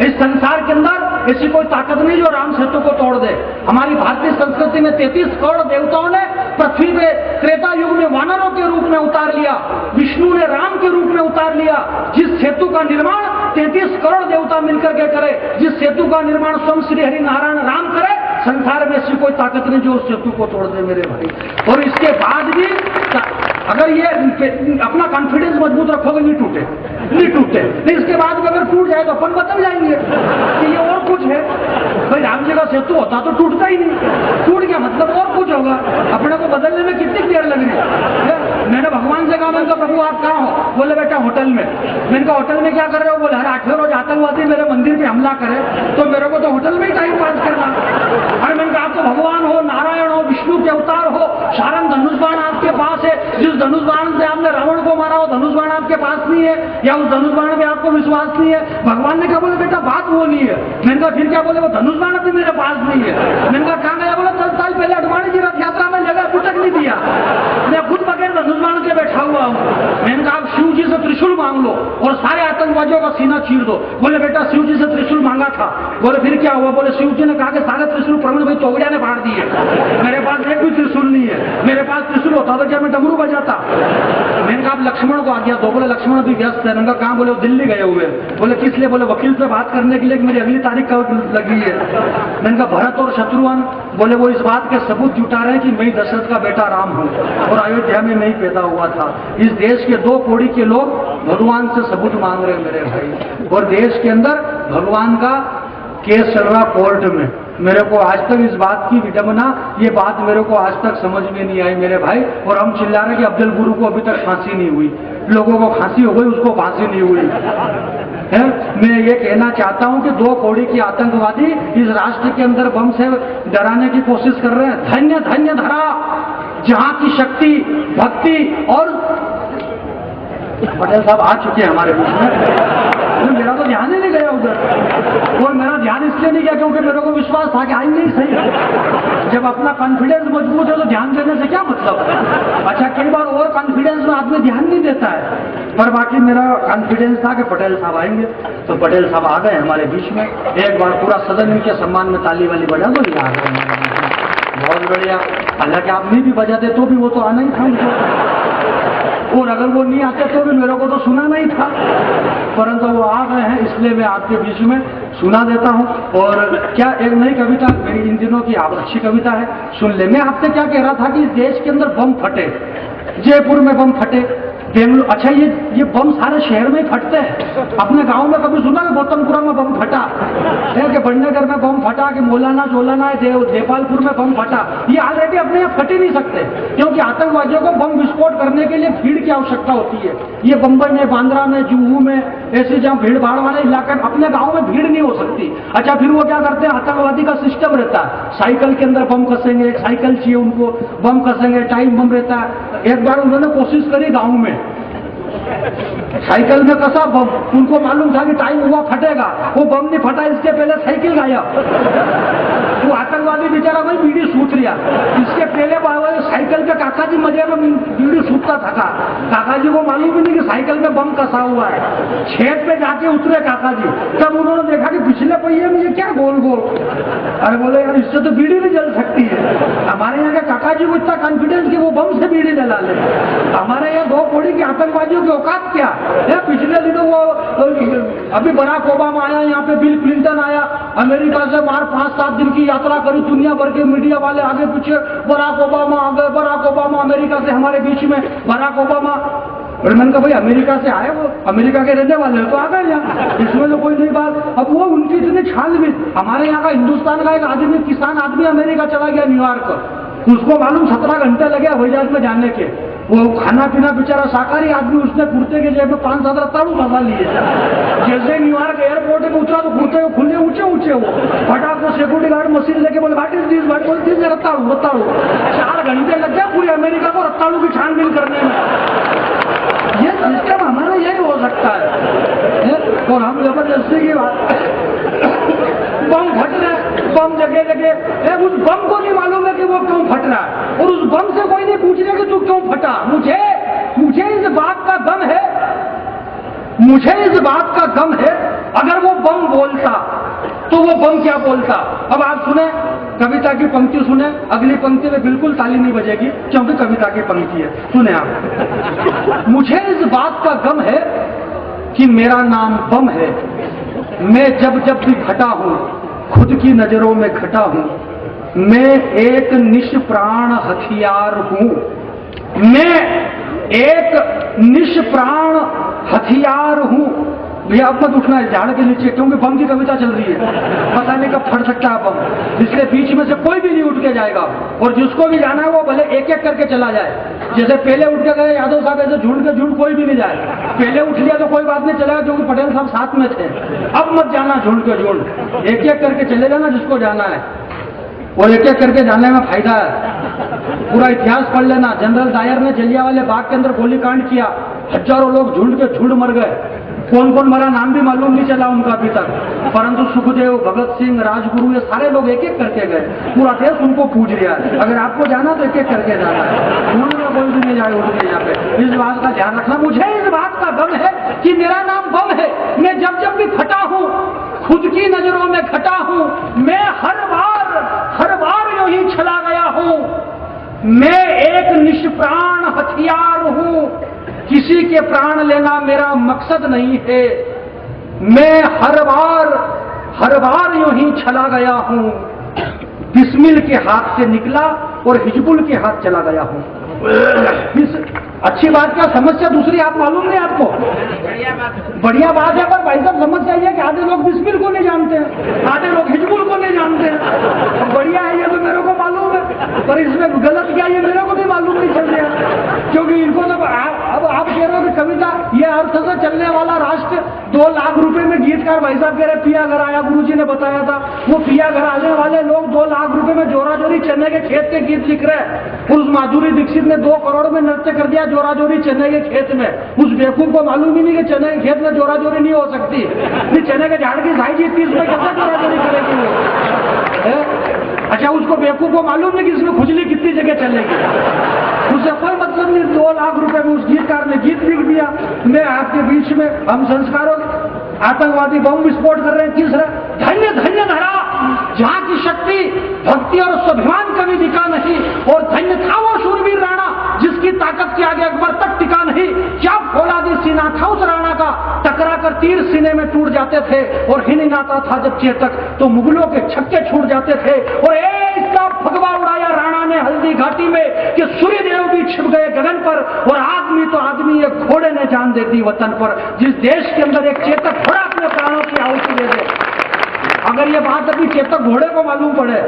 इस संसार के अंदर ऐसी कोई ताकत नहीं जो राम सेतु को तोड़ दे। हमारी भारतीय संस्कृति में 33 करोड़ देवताओं ने पृथ्वी पे त्रेता युग में वानरों के रूप में उतार लिया, विष्णु ने राम के रूप में उतार लिया। जिस सेतु का निर्माण 33 करोड़ देवता मिलकर के करे, जिस सेतु का निर्माण स्वयं श्री हरि नारायण राम करे, संसार में ऐसी कोई ताकत नहीं जो उस सेतु को तोड़ दे मेरे भाई। और इसके बाद भी अगर ये अपना कॉन्फिडेंस मजबूत रखोगे नहीं टूटे, नहीं टूटे। नहीं इसके बाद भी अगर टूट जाए तो अपन बदल जाएंगे कि ये और कुछ है। भाई होता तो टूटता ही नहीं, टूट गया मतलब और कुछ होगा, अपने को बदलने में कितनी देर लग रही है। मैंने भगवान से कहा, मैंने कहा प्रभु आप कहाँ हो? बोले बेटा होटल में। मैंने कहा होटल में क्या कर रहे हो? बोले हर 8वें रोज आतंकवादी मेरे मंदिर पे हमला करे तो मेरे को तो होटल में ही टाइम पास करना। अरे मैंने कहा आप तो भगवान हो, नारायण हो, विष्णु के अवतार हो, सारंग धनुष बाण आपके पास है, जिस धनुष बाण से आपने रावण को मारा वो धनुष बाण आपके पास नहीं है, या उस धनुष बाण में आपको विश्वास नहीं है। भगवान ने कहा बोले बेटा बात वो नहीं है। मैंने कहा फिर क्या? बोले वो धनुष बाण भी मेरे पास नहीं है। मैंने कहा कहाँ गया? बोला 10 साल पहले अडवाणी जी रथ यात्रा में जगह पुटक नहीं दिया, मैं खुद बगैर धनुष बाण के बैठा हुआ हूँ। मैंने कहा आप शिव जी से त्रिशूल मांग लो और सारे आतंकवादियों का सीना चीर दो। बोले बेटा शिव जी से त्रिशूल मांगा था। बोले फिर क्या हुआ? बोले शिव जी ने कहा कि सारे त्रिशूल प्रवीण भाई तोगड़िया ने फाड़ दिए, मेरे पास एक भी त्रिशूल नहीं है। मेरे पास त्रिशूल होता तो क्या मैं डमरू बजाता? मैंने कहा आप लक्ष्मण को आज्ञा दो। बोले लक्ष्मण भी व्यस्त है। मैंने कहा कहाँ? बोले वो दिल्ली गए हुए। बोले किस लिए? बोले वकील से बात करने के लिए, मेरी अगली तारीख का लगी है। मैंने कहा भरत और शत्रुघ्न? बोले वो इस बात के सबूत जुटा रहे हैं कि मैं दशरथ का बेटा राम हूँ और अयोध्या में नहीं पैदा हुआ था। इस देश के 2 कौड़ी के लोग भगवान से सबूत मांग रहे हैं मेरे भाई, और देश के अंदर भगवान का केस चल रहा कोर्ट में। मेरे को आज तक इस बात की विडंबना, ये बात मेरे को आज तक समझ में नहीं आई मेरे भाई। और हम चिल्ला रहे कि अफजल गुरु को अभी तक फांसी नहीं हुई, लोगों को फांसी हो गई, उसको फांसी नहीं हुई है। मैं ये कहना चाहता हूं कि 2 कौड़ी के आतंकवादी इस राष्ट्र के अंदर बम से डराने की कोशिश कर रहे हैं। धन्य धन्य धरा जहां की शक्ति, भक्ति और पटेल साहब आ चुके हैं हमारे बीच में। मेरा तो ध्यान ही नहीं गया उधर, और मेरा ध्यान इसलिए नहीं गया क्योंकि मेरे को विश्वास था कि आएंगे ही सही। जब अपना कॉन्फिडेंस मजबूत है तो ध्यान देने से क्या मतलब? अच्छा कई बार और कॉन्फिडेंस में आदमी ध्यान नहीं देता है, पर बाकी मेरा कॉन्फिडेंस था कि पटेल साहब आएंगे। तो पटेल साहब आ गए हमारे बीच में। एक बार पूरा सदन के सम्मान में ताली वाली बजा दो। आ गए, बहुत बढ़िया। हालांकि आप नहीं भी बजाते तो भी वो तो आना ही था उनको, और अगर वो नहीं आते तो भी मेरे को तो सुनाना ही था, परंतु वो आ गए हैं इसलिए मैं आपके बीच में सुना देता हूं। और क्या एक नई कविता मेरी इन दिनों की अच्छी कविता है, सुन ले। मैं आपसे क्या कह रहा था कि इस देश के अंदर बम फटे, जयपुर में बम फटे, बेंगलुरु, अच्छा ये बम सारे शहर में ही फटते हैं। अपने गांव में कभी सुना कि गौतमपुरा में बम फटा है, कि बड़नगर में बम फटा, कि मोलाना जोलाना देपालपुर में बम फटा? ये ऑलरेडी अपने यहाँ फट ही नहीं सकते, क्योंकि आतंकवादियों को बम विस्फोट करने के लिए भीड़ की आवश्यकता होती है। ये बंबई में, बांद्रा में, जुहू में, ऐसे जहाँ भीड़ भाड़ वाले इलाके, अपने गाँव में भीड़ नहीं हो सकती। अच्छा फिर वो क्या करते हैं? आतंकवादी का सिस्टम रहता है, साइकिल के अंदर बम कसेंगे, एक साइकिल चाहिए उनको, बम कसेंगे, टाइम बम रहता है। एक बार उन्होंने कोशिश करी गाँव में, साइकिल में कसा बम, उनको मालूम था कि टाइम हुआ फटेगा, वो बम नहीं फटा, इसके पहले साइकिल गायब। वो आतंकवादी बेचारा भाई बीड़ी सूत लिया, इसके पहले साइकिल पे काका जी मजे में बीड़ी सूतता था। काका जी को मालूम ही नहीं कि साइकिल में बम कसा हुआ है। छेद पे जाके उतरे काका जी, तब उन्होंने देखा कि पिछले पहिए में ये क्या गोल गोल। अरे बोले यार इससे तो बीड़ी नहीं जल सकती है। हमारे यहाँ के काका जी को इतना कॉन्फिडेंस कि वो बम से बीड़ी जला ले। हमारे यहाँ 2 कौड़ी के आतंकवादियों की औकात क्या है? पिछले दिनों वो अभी बराक ओबामा आया, यहाँ पे बिल क्लिंटन आया, अमेरिका से बाहर 5-7 दिन की यात्रा करी, दुनिया भर के मीडिया वाले आगे पीछे, बराक ओबामा आ गए, बराक ओबामा अमेरिका से हमारे बीच में, बराक ओबामा। और मैंने कहा भाई अमेरिका से आए, वो अमेरिका के रहने वाले तो आ गए यहाँ, इसमें तो कोई नई बात। अब वो उनकी इतनी छानबीन, हमारे यहाँ का हिंदुस्तान का एक आदमी, किसान आदमी अमेरिका चला गया न्यूयॉर्क, उसको मालूम 17 घंटे लगे हवाई जहाज में जाने के। वो खाना पीना बेचारा शाकाहारी आदमी, उसने कुर्ते के जेब में 5-7 रत्ताड़ू फंसा लिए। जैसे न्यूयॉर्क एयरपोर्ट में उतरा तो कुर्ते को खुले ऊंचे ऊंचे वो फटाक को सिक्योरिटी गार्ड मशीन लेके बोले what is this, what is this, रत्ताड़ू रत्ताड़ू। 4 घंटे लग गए पूरे अमेरिका को रत्ताड़ू की छानबीन करने में। ये सिस्टम हमारा यही हो सकता है। और हम जबरदस्ती की बात, बम फट रहा है, बम जगह जगह, उस बम को नहीं मालूम है कि वो क्यों फट रहा है, और उस बम से कोई नहीं पूछ रहा कि तू क्यों फटा। मुझे इस बात का गम है, मुझे इस बात का गम है, अगर वो बम बोलता तो वो बम क्या बोलता। अब आप सुने कविता की पंक्ति, सुने अगली पंक्ति में बिल्कुल ताली नहीं बजेगी क्योंकि कविता की पंक्ति है, सुने आप। मुझे इस बात का गम है कि मेरा नाम बम है, मैं जब जब भी घटा हूं खुद की नजरों में घटा हूं, मैं एक निष्प्राण हथियार हूं, मैं एक निष्प्राण हथियार हूं, भैया अब मत उठना है झाड़ के नीचे, क्योंकि बम की कविता चल रही है, पता नहीं कब फट सकता है बम, इसलिए बीच में से कोई भी नहीं उठ के जाएगा, और जिसको भी जाना है वो भले एक एक करके चला जाए। जैसे पहले उठ के गए यादव साहब, ऐसे झुंड के झुंड कोई भी नहीं जाए। पहले उठ लिया तो कोई बात नहीं चलेगा, क्योंकि पटेल साहब साथ में थे। अब मत जाना झुंड के झुंड, एक एक करके चले जाना जिसको जाना है, और एक एक करके जाने में फायदा है। पूरा इतिहास पढ़ लेना, जनरल डायर ने जलियांवाले बाग के अंदर गोलीकांड किया, हजारों लोग झुंड के झुंड मर गए, कौन कौन मरा नाम भी मालूम नहीं चला उनका अभी तक, परंतु सुखदेव, भगत सिंह, राजगुरु, ये सारे लोग एक एक करके गए। पूरा देश उनको पूछ रहा है, अगर आपको जाना तो एक एक करके जाना है, झुंड में कोई भी नहीं जाए उठ के यहाँ पे। इस बात का ध्यान रखना। मुझे इस बात का गम है कि मेरा नाम बम है, मैं जब जब भी फटा हूँ खुद की नजरों में घटा हूँ, मैं हर बार यूं ही चला गया हूँ। मैं एक निष्प्राण हथियार हूँ, किसी के प्राण लेना मेरा मकसद नहीं है। मैं हर बार यूं ही चला गया हूं, बिस्मिल के हाथ से निकला और हिजबुल के हाथ चला गया हूं। अच्छी बात क्या, समस्या दूसरी आप मालूम नहीं आपको? बढ़िया बात है, पर भाई साहब समस्या ये कि आधे लोग बिस्मिल को नहीं जानते हैं, आधे लोग हिजबुल को नहीं जानते हैं। बढ़िया है ये तो मेरे को मालूम है, पर इसमें गलत क्या ये मेरे को भी मालूम नहीं चल रहा, क्योंकि इनको तो अब आप कह रहे हो कि कविता ये अर्थ से चलने वाला राष्ट्र 2 लाख रुपए में गीतकार भाई साहब कह रहे पिया घर आया, गुरुजी ने बताया था, वो पिया घर आने वाले लोग 2 लाख रुपए में जोरा जोरी चेन्नई के खेत के गीत लिख रहे हैं। उस माधुरी दीक्षित ने 2 करोड़ में नृत्य कर दिया जोरा जोरी चेन्नई के खेत में। उस बेवकूफ को मालूम ही नहीं कि चेन्नई के खेत में जोरा जोरी नहीं हो सकती, नहीं चेन्नई के झाड़ की साइज 30 में कैसे जोरा जोरी करेगी वो? अच्छा, उसको बेवकूफ को मालूम नहीं कि इसमें खुजली कितनी जगह चलेगी, उसे कोई मतलब नहीं। 2 लाख रुपए में उस गीतकार ने गीत लिख दिया। मैं आपके बीच में हम संस्कारों आतंकवादी बम विस्फोट कर रहे हैं, किस रहे धन्य धन्य धरा जहां की शक्ति भक्ति और स्वाभिमान कभी दिखा नहीं, और धन्य था वो शूरवीर राणा जिसकी ताकत के आगे अकबर तक टिका नहीं। क्या फौलादी सीना था उस राणा का, टकरा कर तीर सीने में टूट जाते थे, और हिन आता था जब चेतक तो मुगलों के छक्के छूट जाते थे। और इसका भगवा उड़ाया राणा ने हल्दी घाटी में कि सूर्यदेव भी छिप गए गगन पर, और आदमी तो आदमी एक घोड़े ने जान दे दी वतन पर। जिस देश के अंदर एक चेतक घोड़ा अपने प्राणों की आहुति दे दे, अगर ये बात अभी चेतक घोड़े को मालूम पड़े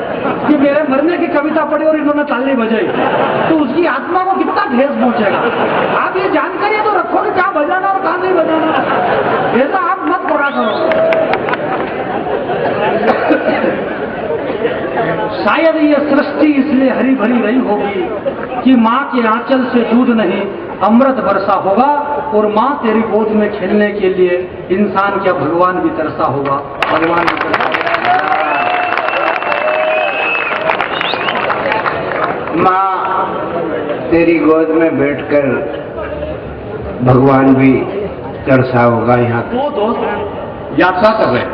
कि मेरे मरने की कविता पढ़ी और इन्होंने ताली बजाई, तो उसकी आत्मा को कितना ठेस पहुंचेगा। आप ये जानकारी तो रखो कि क्या बजाना और कहां नहीं बजाना, ऐसा आप मत पढ़ा करो। शायद ये सृष्टि इसलिए हरी भरी रही होगी कि माँ के आंचल से दूध नहीं अमृत बरसा होगा, और माँ तेरी गोद में खेलने के लिए इंसान क्या भगवान भी तरसा होगा, भगवान भी तरसा होगा। माँ तेरी गोद में बैठकर भगवान भी तरसा होगा। यहाँ 2 दोस्त यात्रा कर रहे हैं,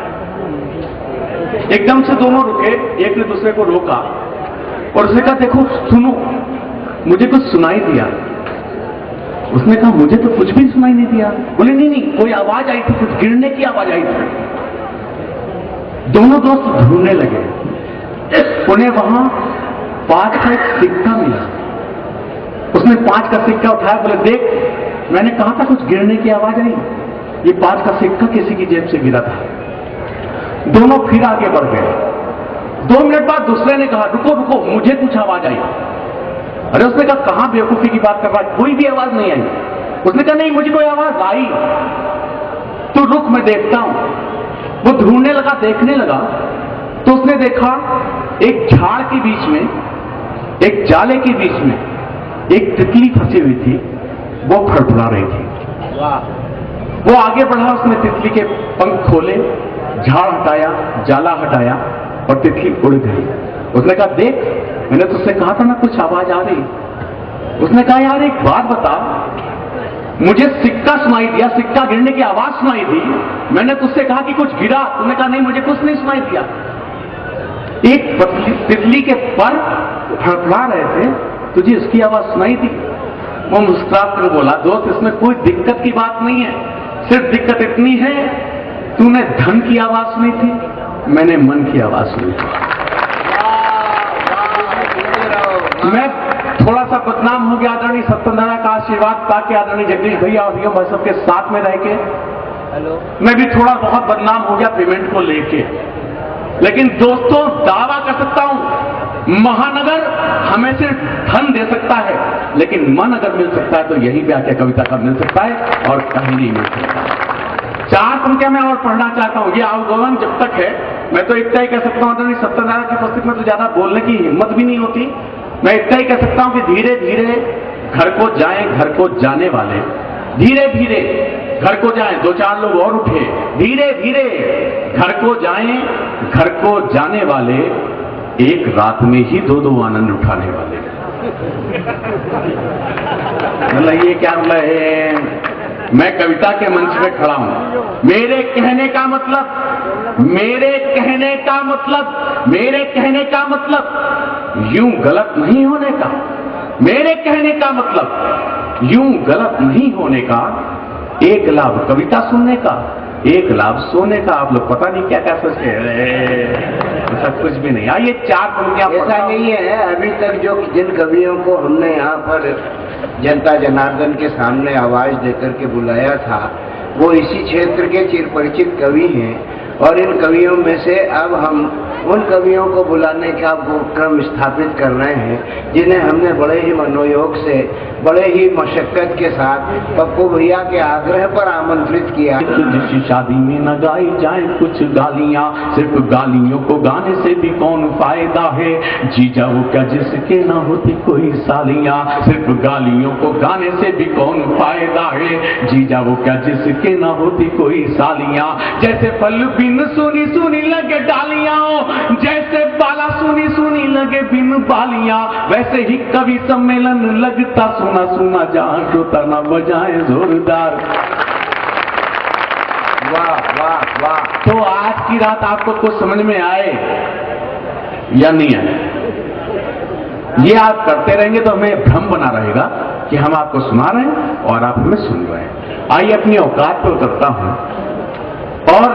एकदम से दोनों रुके, एक ने दूसरे को रोका और उसने कहा देखो सुनो, मुझे कुछ सुनाई दिया। उसने कहा मुझे तो कुछ भी सुनाई नहीं दिया। बोले नहीं नहीं, कोई आवाज आई थी, कुछ गिरने की आवाज आई थी। दोनों दोस्त ढूंढने लगे, उन्हें वहां 5 का एक सिक्का मिला। उसने 5 का सिक्का उठाया, बोले देख मैंने कहा था कुछ गिरने की आवाज आई, ये 5 का सिक्का किसी की जेब से गिरा था। दोनों फिर आगे बढ़ गए। 2 मिनट बाद दूसरे ने कहा रुको रुको, मुझे कुछ आवाज आई। अरे उसने कहा कहां बेवकूफी की बात कर रहा है, कोई भी आवाज नहीं आई। उसने कहा नहीं मुझे कोई आवाज आई, तो रुक मैं देखता हूं। वो ढूंढने लगा, देखने लगा, तो उसने देखा एक झाड़ के बीच में, एक जाले के बीच में एक तितली फंसी हुई थी, वो फड़फड़ा रही थी। वो आगे बढ़ा, उसने तितली के पंख खोले, झाड़ हटाया, जाला हटाया और तितली उड़ गई। उसने कहा देख मैंने तुझसे कहा था ना कुछ आवाज आ रही। उसने कहा यार एक बात बता, मुझे सिक्का सुनाई दिया, सिक्का गिरने की आवाज सुनाई दी, मैंने तुझसे कहा कि कुछ गिरा, तूने कहा नहीं मुझे कुछ नहीं सुनाई दिया। एक तितली के पर फड़फड़ा रहे थे, तुझे उसकी आवाज सुनाई दी। वो मुस्कुरा कर बोला दोस्त इसमें कोई दिक्कत की बात नहीं है, सिर्फ दिक्कत इतनी है तूने धन की आवाज सुनी थी, मैंने मन की आवाज सुनी थी। मैं थोड़ा सा बदनाम हो गया, आदरणीय सत्यनारायण का आशीर्वाद पाके, आदरणीय जगदीश भैया और हम सबके साथ में रह के मैं भी थोड़ा बहुत बदनाम हो गया पेमेंट को लेके, लेकिन दोस्तों दावा कर सकता हूं महानगर हमें सिर्फ धन दे सकता है, लेकिन मन अगर मिल सकता है तो यही व्याख्या कविता का मिल सकता है और कहीं नहीं मिल सकता। 4 पंक्तियां मैं और पढ़ना चाहता हूं। ये आंदोलन जब तक है मैं तो इतना ही कह सकता हूं, सत्यनारायण की पुस्तक में तो ज्यादा बोलने की हिम्मत भी नहीं होती। मैं इतना ही कह सकता हूं कि धीरे धीरे घर को जाएं घर को जाने वाले, धीरे धीरे घर को जाएं, 2-4 लोग और उठे, धीरे धीरे घर को जाएं घर को जाने वाले, एक रात में ही 2-2 आनंद उठाने वाले। मतलब ये क्या मतलब है? मैं कविता के मंच पे खड़ा हूं, मेरे कहने का मतलब, मेरे कहने का मतलब, मेरे कहने का मतलब यूं गलत नहीं होने का, मेरे कहने का मतलब यूं गलत नहीं होने का, एक लाभ कविता सुनने का, एक लाभ सोने का। आप लोग पता नहीं क्या क्या सोचते हैं, ऐसा कुछ भी नहीं। आइए 4 पंक्तियां। ऐसा नहीं है, अभी तक जो जिन कवियों को हमने यहाँ पर जनता जनार्दन के सामने आवाज देकर के बुलाया था वो इसी क्षेत्र के चिरपरिचित कवि हैं, और इन कवियों में से अब हम उन कवियों को बुलाने का क्रम स्थापित कर रहे हैं जिन्हें हमने बड़े ही मनोयोग से, बड़े ही मशक्कत के साथ पप्पू भैया के आग्रह पर आमंत्रित किया। जिस शादी में न गाई जाए कुछ गालियां, सिर्फ गालियों को गाने से भी कौन फायदा है, जीजा वो क्या जिसके ना होती कोई सालियां, सिर्फ गालियों को गाने से भी कौन फायदा है, जीजा वो क्या जिसके ना होती कोई सालियां, जैसे फल बिन सुनी सुनी लगे डालियां, जैसे बाला सुनी सुनी लगे बिन बालियां, वैसे ही कवि सम्मेलन लगता सुना सुना, जहां श्रोता न बजाए जोरदार। वाह वाह वाह। तो आज की रात आपको कुछ समझ में आए या नहीं आए, ये आप करते रहेंगे तो हमें भ्रम बना रहेगा कि हम आपको सुना रहे हैं और आप हमें सुन रहे हैं। आइए अपनी औकात पर उतरता हूं और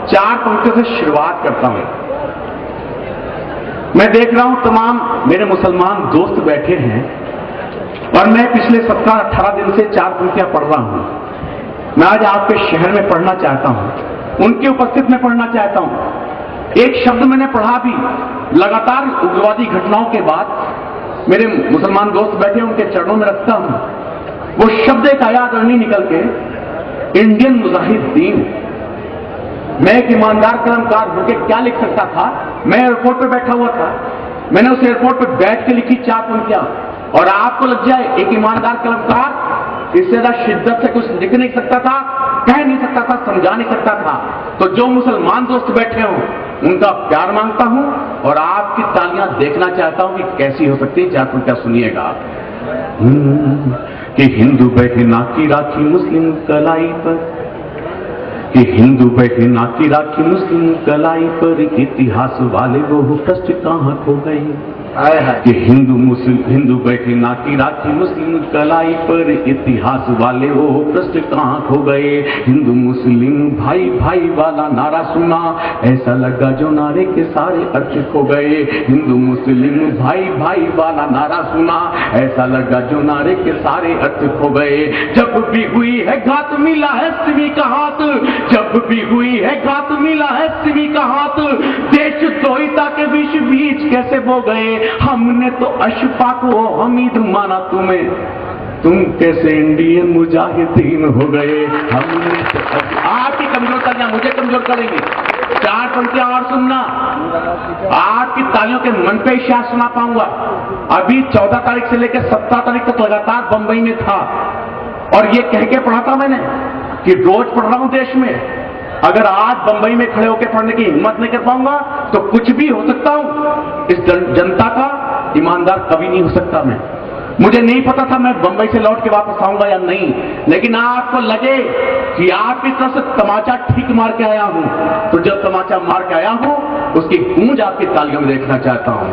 4 पंक्तियों से शुरुआत करता हूं। मैं देख रहा हूं तमाम मेरे मुसलमान दोस्त बैठे हैं और मैं पिछले 17-18 दिन से 4 पंक्तियां पढ़ रहा हूं। मैं आज आपके शहर में पढ़ना चाहता हूं, उनकी उपस्थिति में पढ़ना चाहता हूं। एक शब्द मैंने पढ़ा भी, लगातार उग्रवादी घटनाओं के बाद मेरे मुसलमान दोस्त बैठे उनके चरणों में रखता हूं। वो शब्द एक आया करनी निकल के, इंडियन मुजाहिदीन। मैं एक ईमानदार कलमकार होकर क्या लिख सकता था? मैं एयरपोर्ट पे बैठा हुआ था, मैंने उस एयरपोर्ट पे बैठ के लिखी 4 पंक्तियां, और आपको लग जाए एक ईमानदार कलमकार इससे ज्यादा शिद्दत से कुछ लिख नहीं सकता था, कह नहीं सकता था, समझा नहीं सकता था। तो जो मुसलमान दोस्त बैठे हों उनका प्यार मांगता हूं और आपकी तालियां देखना चाहता हूं कि कैसी हो सकती है। 4 पंक्तियां सुनिएगा। कि हिंदू बैठे नाकी राखी मुस्लिम कलाई पर, कि हिंदू बैठे नाकी राखी मुस्लिम कलाई पर, इतिहास वाले वो कष्ट कहां खो गई। कि हिंदू बैठे नाकी राखी मुस्लिम कलाई पर, इतिहास वाले वो प्रश्न कहां खो गए। हिंदू मुस्लिम भाई भाई वाला नारा सुना, ऐसा लगा जो नारे के सारे अर्थ खो गए। हिंदू मुस्लिम भाई भाई वाला नारा सुना, ऐसा लगा जो नारे के सारे अर्थ खो गए। जब भी हुई है घात मिला है सिवी का हाथ, जब भी हुई है घात मिला है सिवी का हाथ, देश द्रोहिता के बीच बीच कैसे बो गए। हमने तो अशफाक वो हमीद माना तुम्हें, तुम कैसे इंडियन मुजाहिदीन हो गए। हमने तो आपकी कमजोर तालियां मुझे कमजोर करेंगी। 4 पंक्तियां और सुनना, आपकी तालियों के मन पे इशारा सुना पाऊंगा। अभी 14 तारीख से लेकर 17 तारीख तक लगातार बंबई में था और ये कह के पढ़ा था मैंने कि रोज पढ़ रहा हूं देश में। अगर आज बंबई में खड़े होकर पढ़ने की हिम्मत नहीं कर पाऊंगा तो कुछ भी हो सकता हूं। इस जनता का ईमानदार कभी नहीं हो सकता मैं। मुझे नहीं पता था मैं बंबई से लौट के वापस आऊंगा या नहीं, लेकिन आपको लगे कि आपकी तरफ से तमाचा ठीक मार के आया हूं, तो जब तमाचा मार के आया हूं उसकी गूंज आपकी तालियों में देखना चाहता हूं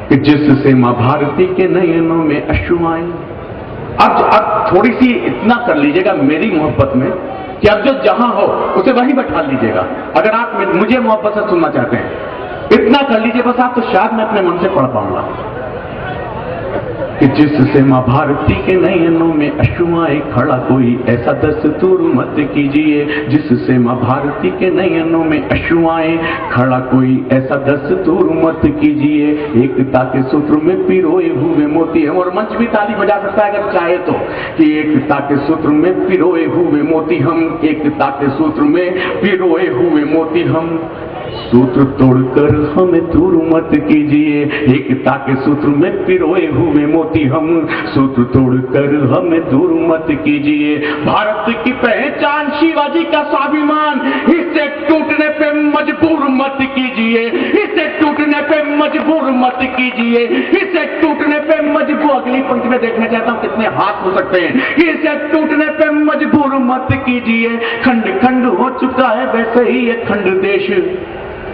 कि जिससे मां भारती के नयनों में अश्रु आए। अब थोड़ी सी इतना कर लीजिएगा मेरी मोहब्बत में कि अब जो जहां हो उसे वहीं बैठा लीजिएगा। अगर आप मुझे मोहब्बत से सुनना चाहते हैं इतना कर लीजिए बस आप, तो शायद मैं अपने मन से पढ़ पाऊंगा। कि जिससे माँ भारती के नयनों में अश्रुआए खड़ा कोई ऐसा दस्तूर मत कीजिए, जिससे माँ भारती के नयनों में अश्रुआए खड़ा कोई ऐसा दस्तूर मत कीजिए। एकता के सूत्र में पिरोए हुए मोती हम, और मंच भी ताली बजा सकता है अगर चाहे तो, कि एकता के सूत्र में पिरोए हुए मोती हम, एकता के सूत्र में पिरोए हुए मोती हम, सूत्र तोड़कर हमें दूर मत कीजिए। एकता के सूत्र में पिरोए हुए मोती हम, सूत्र तोड़कर हमें दूर मत कीजिए। भारत की पहचान शिवाजी का स्वाभिमान, इसे टूटने पे मजबूर मत कीजिए, इसे टूटने पे मजबूर मत कीजिए, इसे टूटने पे मजबूर। अगली पंक्ति में देखना चाहता हूं कितने हाथ हो सकते हैं। इसे टूटने पे मजबूर मत कीजिए। खंड खंड हो चुका है वैसे ही ये खंड देश,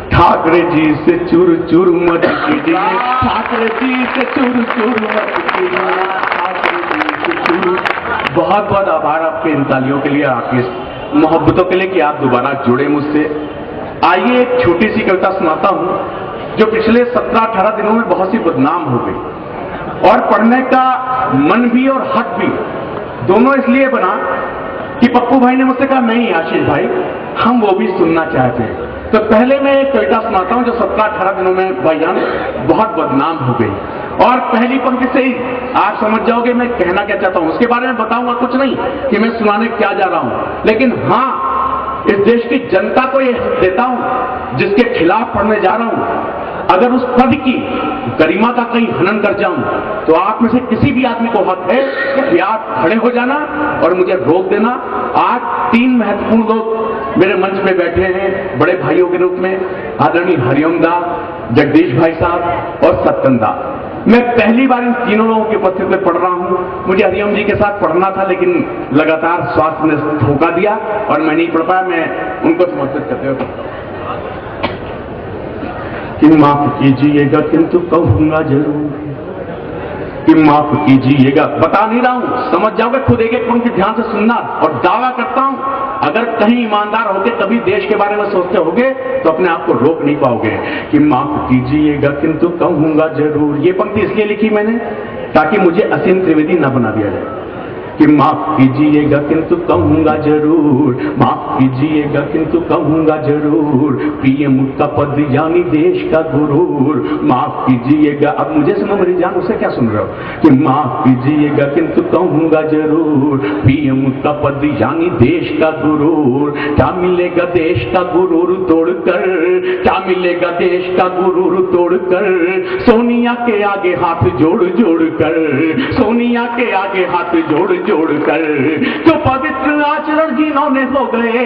ठाकरे जी से चूर चूर मत कीजिए, ठाकरे जी से चूर चूर मत कीजिए, ठाकरे जी से चूर। बहुत बहुत आभार आपके इन तालियों के लिए, आपकी मोहब्बतों के लिए कि आप दोबारा जुड़े मुझसे। आइए एक छोटी सी कविता सुनाता हूं जो पिछले 17-18 दिनों में बहुत सी बदनाम हो गई, और पढ़ने का मन भी और हक भी दोनों इसलिए बना कि पप्पू भाई ने मुझसे कहा नहीं आशीष भाई हम वो भी सुनना चाहते हैं। तो पहले मैं एक कविता सुनाता हूं जो 17-18 दिनों में भाईजान बहुत बदनाम हो गई, और पहली पंक्ति से ही आप समझ जाओगे मैं कहना क्या चाहता हूं। उसके बारे में बताऊंगा कुछ नहीं कि मैं सुनाने क्या जा रहा हूं, लेकिन हां इस देश की जनता को यह देता हूं जिसके खिलाफ पढ़ने जा रहा हूं। अगर उस पद की गरिमा का कहीं हनन कर जाऊं तो आप में से किसी भी आदमी को हक है कि आप खड़े हो जाना और मुझे रोक देना। आज 3 महत्वपूर्ण लोग मेरे मंच पे बैठे हैं बड़े भाइयों के रूप में, आदरणीय हरिओम दा, जगदीश भाई साहब और सत्यन दा। मैं पहली बार इन तीनों लोगों की उपस्थिति में पढ़ रहा हूं। मुझे हरिओम जी के साथ पढ़ना था लेकिन लगातार स्वास्थ्य ने धोखा दिया और मैं नहीं पढ़ पाया। मैं उनको समर्पित करते हुए कि माफ कीजिएगा किंतु कहूंगा जरूर, कि माफ कीजिएगा। बता नहीं रहा हूं, समझ जाओगे खुद एक एक पंक्ति ध्यान से सुनना। और दावा करता हूं अगर कहीं ईमानदार होगे कभी देश के बारे में सोचते होगे तो अपने आप को रोक नहीं पाओगे। कि माफ कीजिएगा किंतु कहूंगा जरूर, ये पंक्ति इसलिए लिखी मैंने ताकि मुझे असीम त्रिवेदी न बना दिया जाए। कि माफ कीजिएगा किंतु कहूंगा जरूर, माफ कीजिएगा किंतु कहूंगा जरूर, पीएम का पद यानी देश का गुरूर। माफ कीजिएगा, अब मुझे सुनो मेरी जान, उसे क्या सुन रहे हो? कि माफ कीजिएगा किंतु कहूंगा जरूर, पीएम का पद यानी देश का गुरूर। क्या मिलेगा देश का गुरूर तोड़कर, क्या मिलेगा देश का गुरूर तोड़कर, सोनिया के आगे हाथ जोड़ जोड़ कर, सोनिया के आगे हाथ जोड़ जोड़कर। जो पवित्र आचरण जिन्होंने हो गए,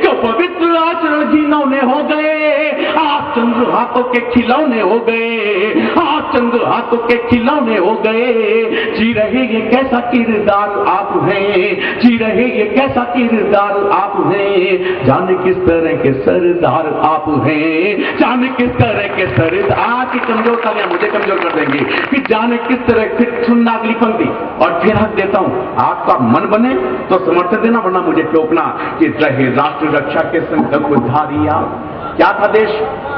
जो पवित्र आचरण जिन्होंने हो गए, आप चंद्र हाथों के खिलौने हो गए, आप चंद्र हाथों के खिलौने हो गए। जी रहे ये कैसा किरदार आप हैं, जी रहे ये कैसा किरदार आप हैं, जाने किस तरह के सरदार आप हैं, जाने किस तरह के सरदार। आपकी कमजोर तालियां मुझे कमजोर कर देंगे कि जाने किस तरह। फिर सुनना अगली पंक्ति और फिर हक देता हूं, आपका मन बने तो समर्थन देना वरना मुझे टोकना। कि रहे राष्ट्र रक्षा के संकल्प धारिया, क्या था देश,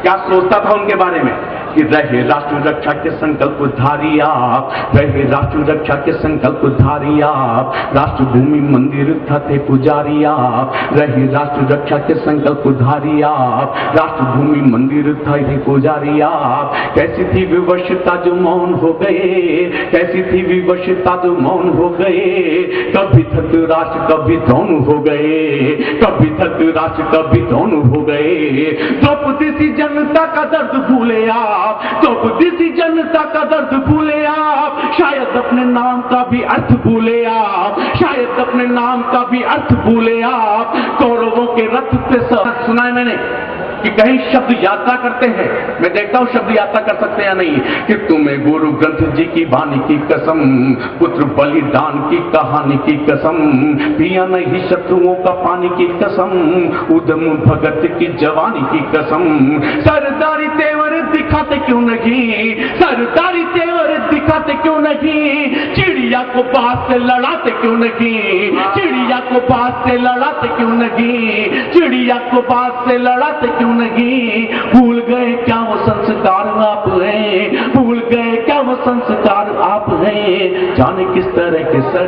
क्या सोचता था उनके बारे में? कि रहे राष्ट्र रक्षा के संकल्प धारी आप, रहे राष्ट्र रक्षा के संकल्प धारी आप, राष्ट्रभूमि मंदिर था थे पुजारी आप, रहे राष्ट्र रक्षा के संकल्प धारी आप, राष्ट्रभूमि मंदिर था थे पुजारी आप। कैसी थी विवशता जो मौन हो गए, कैसी थी विवशता जो मौन हो गए, कभी थक राष्ट्र कभी धौन हो गए, कभी थक राष्ट्र कभी धौन हो गए। द्रौपदी सी जनता का दर्द भूले आप, द्रौपदी सी जनता का दर्द भूले आप, शायद अपने नाम का भी अर्थ भूले आप, शायद अपने नाम का भी अर्थ भूले आप। कौरवों के रथ पे सुना है मैंने कि कहीं शब्द यात्रा करते हैं, मैं देखता हूं शब्द यात्रा कर सकते हैं या नहीं। कि तुम्हें गुरु ग्रंथ जी की वाणी की कसम, पुत्र बलिदान की कहानी की कसम, पिया नहीं शत्रुओं का पानी की कसम, उदम भगत की जवानी की कसम। सरदारी तेवर दिखाते क्यों नहीं, सरदारी तेवर दिखाते क्यों नहीं, चिड़िया को बात से लड़ाते क्यों नहीं, चिड़िया को बात से लड़ाते क्यों नहीं, चिड़िया को बात से लड़ाते क्यों नहीं। भूल गए क्या वो संस्कार आप हैं, भूल गए क्या वो संस्कार आप है ये, जाने किस तरह के सर।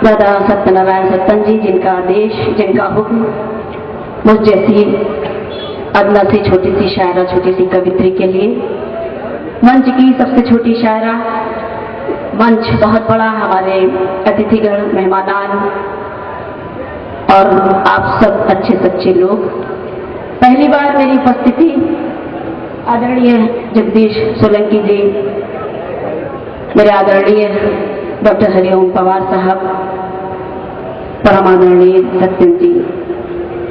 दादा सत्यनारायण सत्तन जी, जिनका आदेश, जिनका हुक्म मुझ जैसी अदना सी छोटी सी शायरा, छोटी सी कवित्री के लिए, मंच की सबसे छोटी शायरा, मंच बहुत बड़ा, हमारे अतिथिगण, मेहमानान और आप सब अच्छे सच्चे लोग, पहली बार मेरी उपस्थिति आदरणीय जगदीश सोलंकी जी, मेरे आदरणीय डॉक्टर हरिओम पवार साहब, परम आदरणीय सत्यन जी,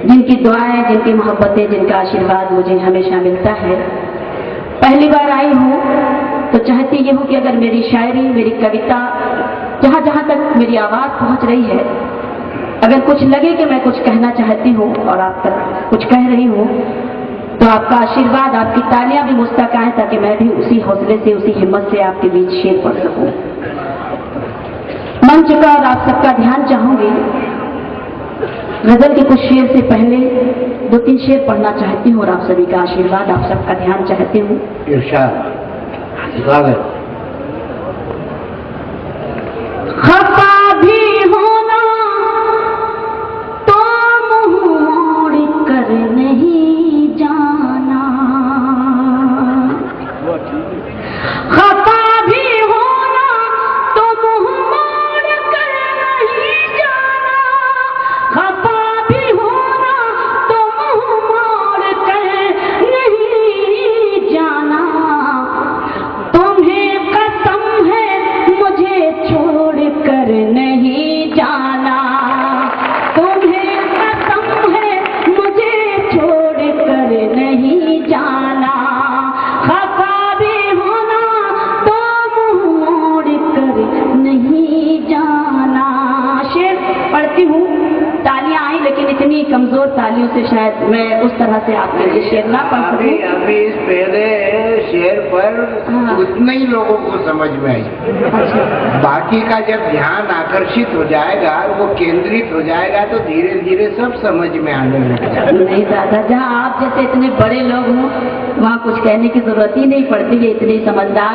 जिनकी दुआएं, जिनकी मोहब्बतें, जिनका आशीर्वाद मुझे हमेशा मिलता है। पहली बार आई हूँ तो चाहती ये हूँ कि अगर मेरी शायरी, मेरी कविता, जहाँ जहाँ तक मेरी आवाज़ पहुँच रही है, अगर कुछ लगे कि मैं कुछ कहना चाहती हूँ और आप तक कुछ कह रही हूँ, तो आपका आशीर्वाद, आपकी तालियां भी मुझ तक आए, ताकि मैं भी उसी हौसले से, उसी हिम्मत से आपके बीच शेर पढ़ सकूं। मंच का और आप सबका ध्यान चाहूंगी। गजल के कुछ शेर से पहले 2-3 शेर पढ़ना चाहती हूँ और आप सभी का आशीर्वाद, आप सबका ध्यान चाहती हूँ। इरशाद, स्वागत। खफा भी होना तो मुंह मोड़ कर नहीं जाना, खफा भी होना तो मुंह मोड़ कर नहीं जाना, खफा भी होना तो मुंह मोड़ कर नहीं जाना, तुम्हें कसम है मुझे छोड़ कर नहीं जाना, तुम्हें कसम है मुझे छोड़ कर नहीं जाना, खफा भी होना तो मुंह मोड़ कर नहीं जाना। शेर पढ़ती हूँ, तालियां आई, लेकिन इतनी कमजोर तालियों से शायद मैं उस तरह से आपके लिए शेर ना पढ़ अभी सकूं। अभी इस पहले शेर पर हाँ। उतने ही लोगों को समझ में आई, बाकी का जब ध्यान आकर्षित हो जाएगा, वो केंद्रित हो जाएगा, तो धीरे धीरे सब समझ में आने लग जाएगा। नहीं दादा, जहाँ आप जैसे इतने बड़े लोग हों, वहाँ कुछ कहने की जरूरत ही नहीं पड़ती, ये इतने समझदार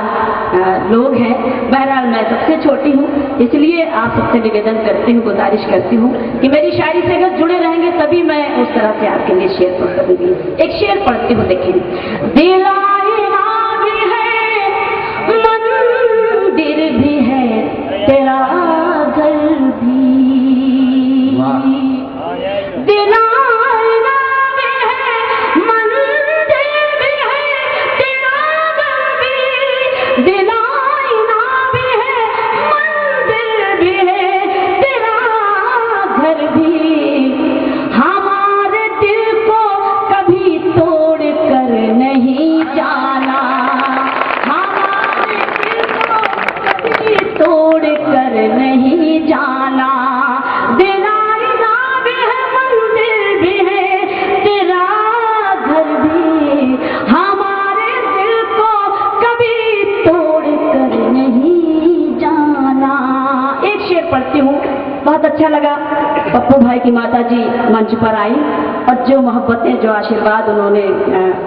लोग हैं। बहरहाल मैं सबसे छोटी हूँ, इसलिए आप सबसे निवेदन करती हूँ, गुजारिश करती हूँ कि मेरी शायरी से अगर जुड़े रहेंगे तभी मैं उस तरह से आपके लिए शेर पढ़ सकूंगी। एक शेर पढ़ती हूँ, देखिए। दिल आईना भी है, मंदिर भी है, तेरा घर भी, दिल आईना भी है, मंदिर भी है, तेरा घर भी, दिल आईना भी है, मंदिर भी है, तेरा घर भी, हमारे दिल को कभी तोड़ कर नहीं जाना, हमारे दिल को कभी तोड़ कर नहीं जाना, दिल आईना भी है, मंदिर भी है, तेरा घर भी, हमारे दिल को कभी तोड़ कर नहीं जाना। एक शेर पढ़ती हूँ, बहुत अच्छा लगा। पप्पू भाई की माता जी मंच पर आई और जो मोहब्बतें, जो आशीर्वाद उन्होंने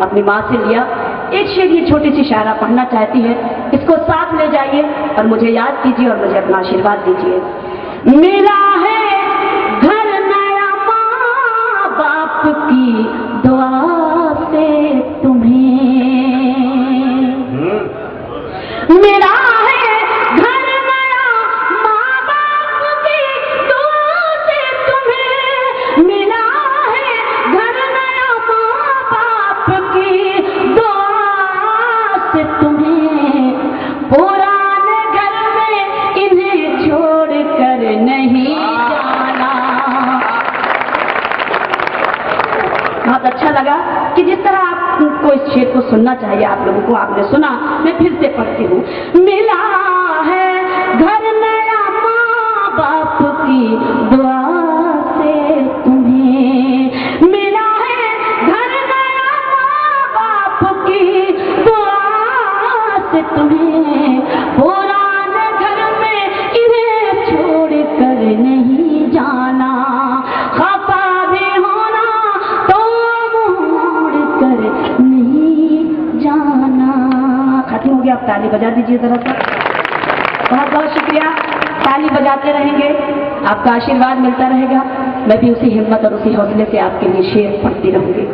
अपनी माँ से लिया। एक शेर ये छोटी सी शायरा पढ़ना चाहती है, इसको साथ ले जाइए और मुझे याद कीजिए और मुझे अपना आशीर्वाद दीजिए। मिला है घर नया, माँ बाप की दुआ से तुम्हें, मिला है घर नया, माँ बाप की दुआ से तुम्हें, मिला है घर नया, माँ बाप की दुआ से तुम्हें, पुराने घर में इन्हें छोड़ कर नहीं जाना। बहुत अच्छा लगा कि जिस तरह आपको इस शेर को सुनना चाहिए, आप लोगों को आपने सुना, मैं फिर से पढ़ती हूँ। मिला है घर नया, माँ बाप की दुआ से तुम्हें, मिला है घर नया, माँ बाप की दुआ से तुम्हें, पुराने घर में इन्हें छोड़ कर नहीं जाना, खफा भी होना तो मुंह मोड़ कर नहीं बजा दीजिए जरा सा। बहुत बहुत शुक्रिया, ताली बजाते रहेंगे, आपका आशीर्वाद मिलता रहेगा। मैं भी उसी हिम्मत और उसी हौसले से आपके लिए शेर पढ़ती रहूंगी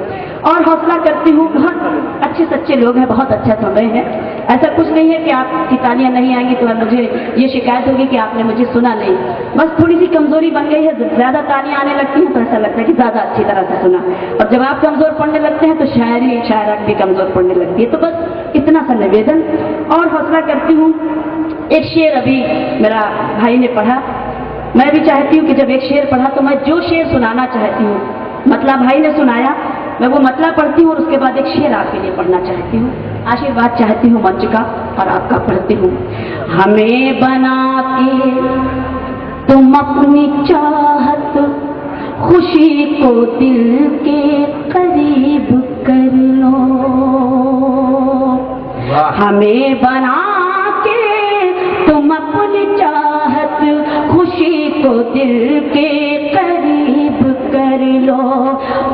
और हौसला करती हूँ। बहुत अच्छे सच्चे लोग हैं, बहुत अच्छा सुन रहे हैं। ऐसा कुछ नहीं है कि आपकी तालियां नहीं आएंगी तो मुझे ये शिकायत होगी कि आपने मुझे सुना नहीं। बस थोड़ी सी कमजोरी बन गई है, ज्यादा तालियां आने लगती हैं तो ऐसा लगता है कि ज्यादा अच्छी तरह से सुना, और जब आप कमजोर पढ़ने लगते हैं तो शायरी शायरा भी कमजोर पढ़ने लगती है। तो बस इतना सा निवेदन और हौसला करती हूँ। एक शेर अभी मेरा भाई ने पढ़ा, मैं भी चाहती हूँ कि जब एक शेर पढ़ा तो मैं जो शेर सुनाना चाहती हूँ, मतलब भाई ने सुनाया, मैं वो मतलब पढ़ती हूँ और उसके बाद एक शेर आपके लिए पढ़ना चाहती हूँ। आशीर्वाद चाहती हूँ मंच का और आपका पढ़ती हूँ। हमें बना के तुम अपनी चाहत खुशी को दिल के करीब कर लो। हमें बना के तुम अपनी चाहत खुशी को दिल के करीब कर लो।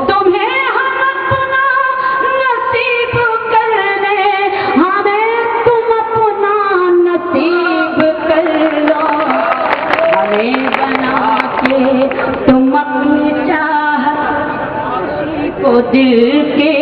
तुम्हें हम अपना नसीब कर ले, हमें तुम अपना नसीब कर लो। हमें बना के तुम अपनी चाहत को दिल के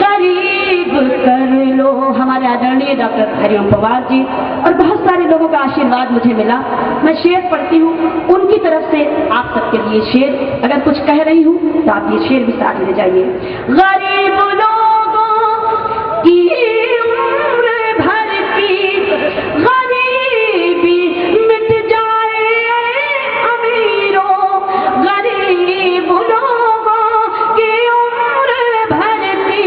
करीब कर लो। हमारे आदरणीय डॉक्टर हरिओम पवार जी और बहुत सारे लोगों का आशीर्वाद मुझे मिला। मैं शेर पढ़ती हूँ, उनकी तरफ से आप सबके लिए शेर, अगर कुछ कह रही हूँ तो आप ये शेर भी साथ ले जाइए। गरीब लोगों की उम्र भर की गरीबी मिट जाए अमीरों। गरीब लोगों की उम्र भर की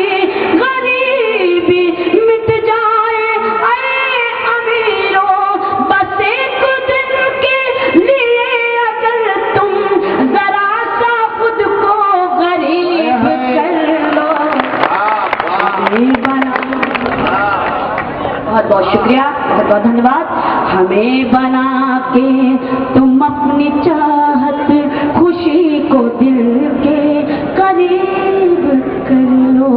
गरीबी मिट जाए अमीरों। बस एक दिन के लिए अगर तुम जरा सा खुद को गरीब कर लो। बहुत बहुत शुक्रिया, बहुत बहुत धन्यवाद। हमें बना के तुम अपनी चाहत खुशी को दिल के करीब कर लो।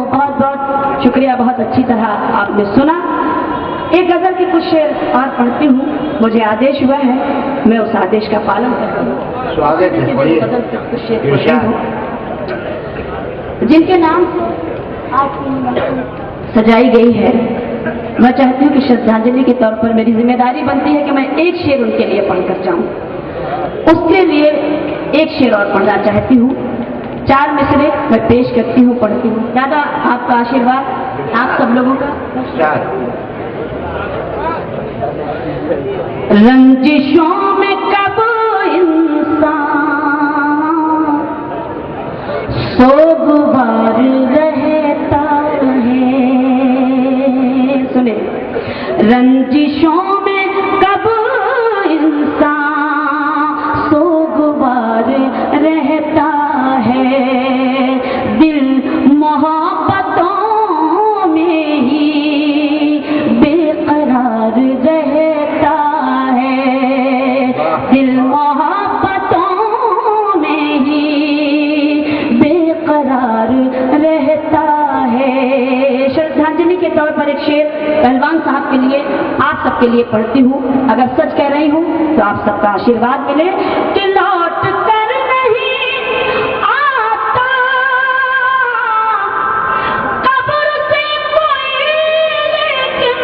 बहुत बहुत शुक्रिया, बहुत अच्छी तरह आपने सुना। एक गजल की कुछ शेर और पढ़ती हूँ, मुझे आदेश हुआ है, मैं उस आदेश का पालन करती हूँ। स्वागत है, पढ़िए। गजल की कुछ शेर पढ़ती हूँ जिनके नाम आपकी सजाई गई है। मैं चाहती हूँ कि श्रद्धांजलि के तौर पर मेरी जिम्मेदारी बनती है कि मैं एक शेर उनके लिए पढ़कर जाऊं। उसके लिए एक शेर और पढ़ना चाहती हूँ। 4 मिसरे मैं पेश करती हूँ, पढ़ती हूँ। दादा आपका आशीर्वाद, आप सब लोगों का। रंजिशों में कब इंसान सोगवार रहता है। सुने, रंजिशों में कब इंसान सोगवार रहता है। दिल मोहब्बतों में ही बेकरार रहता है। दिल मोहब्बतों में ही बेकरार रहता है। श्रद्धांजलि के तौर पर एक शेर पहलवान साहब के लिए, आप सबके लिए पढ़ती हूँ। अगर सच कह रही हूँ तो आप सबका आशीर्वाद मिले कि लौट कर नहीं आता कब्र से कोई, लेकिन